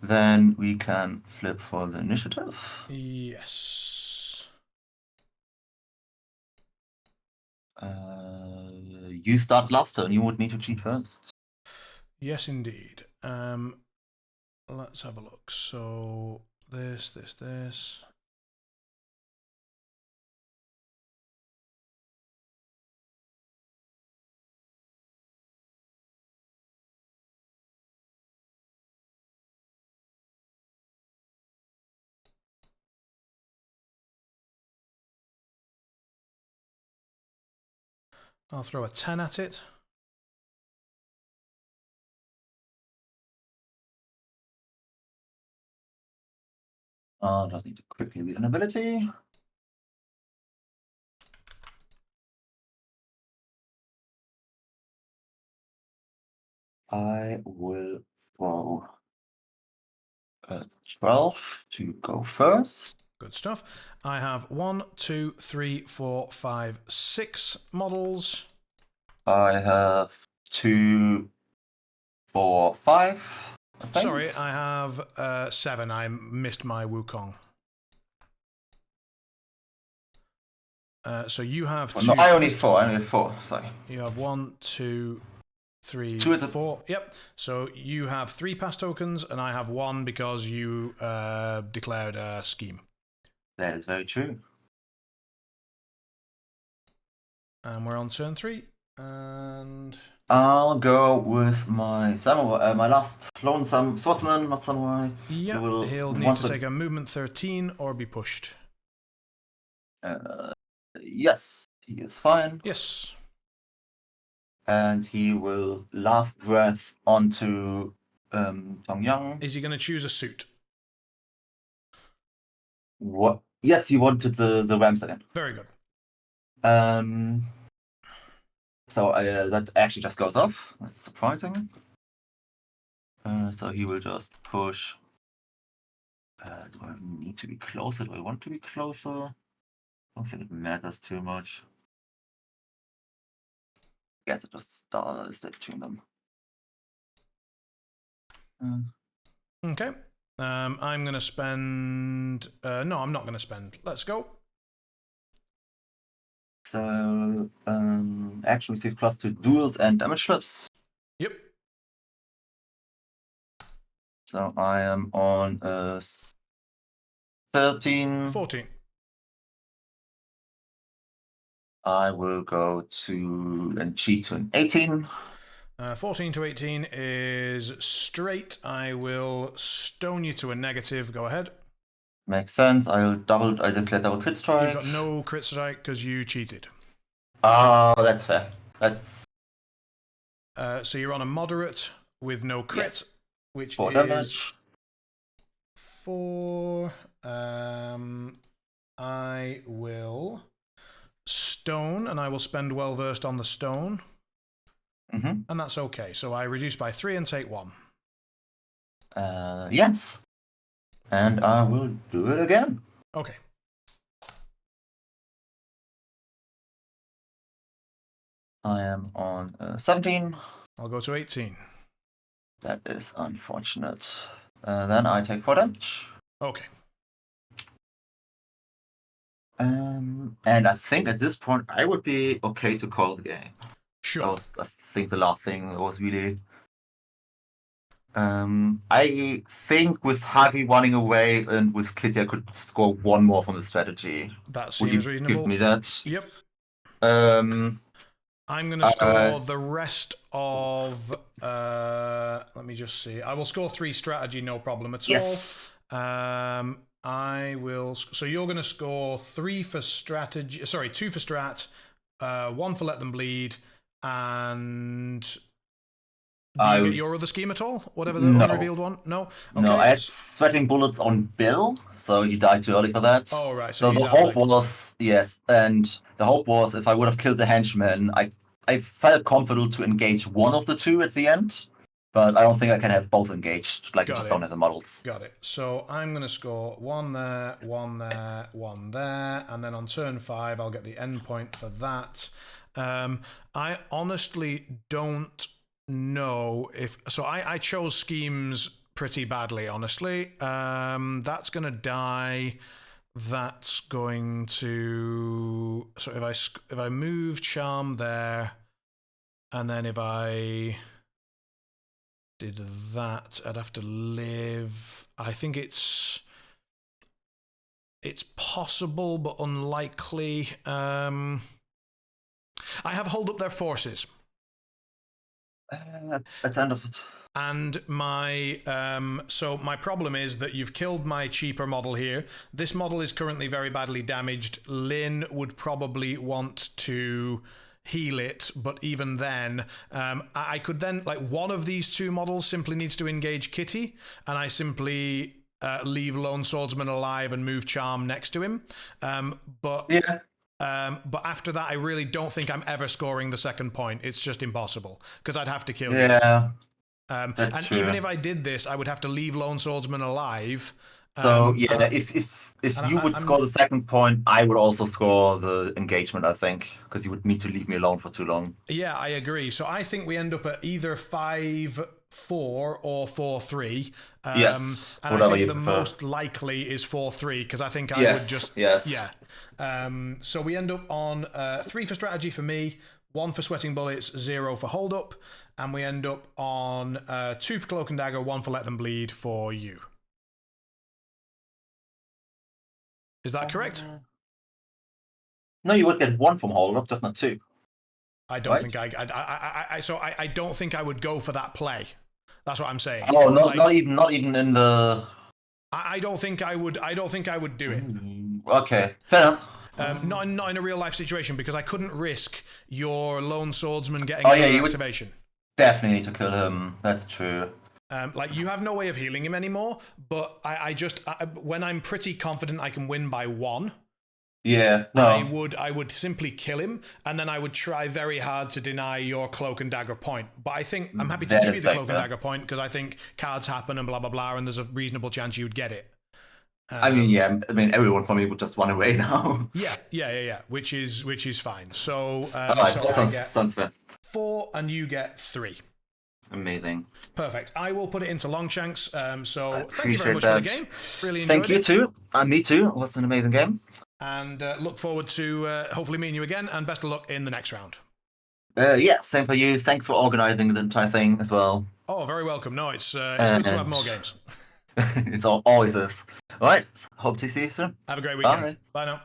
Then we can flip for the initiative. Yes. You start last turn. You would need to cheat first. Yes, indeed. Let's have a look. So this. I'll throw a 10 at it. Just need to quickly read an ability. I will throw a 12 to go first. Good stuff. I have 1, 2, 3, 4, 5, 6 models. I have 2, 4, 5. I think. Sorry, I have 7. I missed my Wukong. So you have 2. No, I only have 4. Sorry. You have 1, 2, 3, 2 at the 4. Yep. So you have 3 pass tokens, and I have 1 because you declared a scheme. That is very true. And we're on turn 3. And I'll go with my samurai, my last lone swordsman, not samurai. yeah, he'll need to take a movement 13 or be pushed. Yes, he is fine. Yes. And he will last breath onto Tongyang. Is he going to choose a suit? What? Yes, he wanted the Rams again. Very good. So that actually just goes off. That's surprising. So he will just push. Do I need to be closer? Do I want to be closer? I don't think it matters too much. I guess it just stay between them. Okay. I'm going to spend... no, I'm not going to spend. Let's go. So, action receive +2 duels and damage flips. Yep. So I am on 13. 14. I will go to and cheat to an 18. 14 to 18 is straight. I will stone you to a negative. Go ahead. Makes sense. I declare double crit strike. You've got no crit strike because you cheated. Oh, that's fair. That's so you're on a moderate with no crit, yes. which 4 is damage. 4. I will stone, and I will spend well versed on the stone. Mm-hmm. And that's okay. So I reduce by 3 and take 1. Yes. And I will do it again. Okay. I am on 17. I'll go to 18. That is unfortunate. Then I take 4 damage. Okay. And I think at this point I would be okay to call the game. Sure. I think the last thing was really. I think with Harvey running away and with Kitty, I could score 1 more from the strategy. That Would seems you reasonable. give me that? Yep. Um, I'm going to score the rest of... let me just see. I will score 3 strategy, no problem at yes. all. I will... So you're going to score 3 for strategy... Sorry, 2 for strat, 1 for let them bleed, and... Do you get your other scheme at all? Whatever the unrevealed one? No? Okay. No, I had sweating bullets on Bill, so he died too early for that. Oh, right. So the hope was, yes, and the hope was if I would have killed the henchman, I felt confident to engage one of the 2 at the end, but I don't think I can have both engaged, like I just don't have the models. Got it. So I'm going to score 1 there, 1 there, 1 there, and then on turn 5 I'll get the end point for that. I honestly don't know if... So I chose schemes pretty badly, honestly. That's going to die. That's going to... So if I move charm there, and then if I did that, I'd have to live... I think it's possible, but unlikely. I have hold up their forces. That's the end of it. And my so my problem is that you've killed my cheaper model here. This model is currently very badly damaged. Lynn would probably want to heal it, but even then, I could then, like, one of these 2 models simply needs to engage Kitty, and I simply leave Lone Swordsman alive and move Charm next to him. But after that, I really don't think I'm ever scoring the second point. It's just impossible, because I'd have to kill you. Yeah, that's true. Even if I did this, I would have to leave Lone Swordsman alive. So, if you would score the second point, I would also score the engagement, I think, because you would need to leave me alone for too long. Yeah, I agree. So I think we end up at either 5-4 or 4-3. Yes, and I think the most likely is 4-3, because I think I would just... Yeah. So we end up on 3 for strategy for me, 1 for sweating bullets, 0 for hold up, and we end up on 2 for cloak and dagger, 1 for let them bleed for you. Is that correct? No, you would get 1 from hold up, just not 2. I don't think I don't think I would go for that play. That's what I'm saying. Oh, not even in the... I don't think I would do it. Okay, fair enough. Not in a real life situation, because I couldn't risk your Lone Swordsman getting activation. Definitely need to kill him. That's true. Like, you have no way of healing him anymore, but I when I'm pretty confident I can win by 1, yeah, no. I would simply kill him, and then I would try very hard to deny your cloak and dagger point. But I think I'm happy to give you the cloak and dagger point, because I think cards happen and blah blah blah, and there's a reasonable chance you'd get it. Everyone from me would just run away now. Yeah, which is fine. So, sounds fair. 4 and you get 3. Amazing. Perfect. I will put it into Longshanks. So thank you very much for the game. Really enjoyed it. Thank you too. Me too. It was an amazing game. And look forward to hopefully meeting you again, and best of luck in the next round. Same for you. Thanks for organising the entire thing as well. Oh, very welcome. No, it's good to have more games. It's always is. All right. Hope to see you soon. Have a great weekend. Bye. Bye now.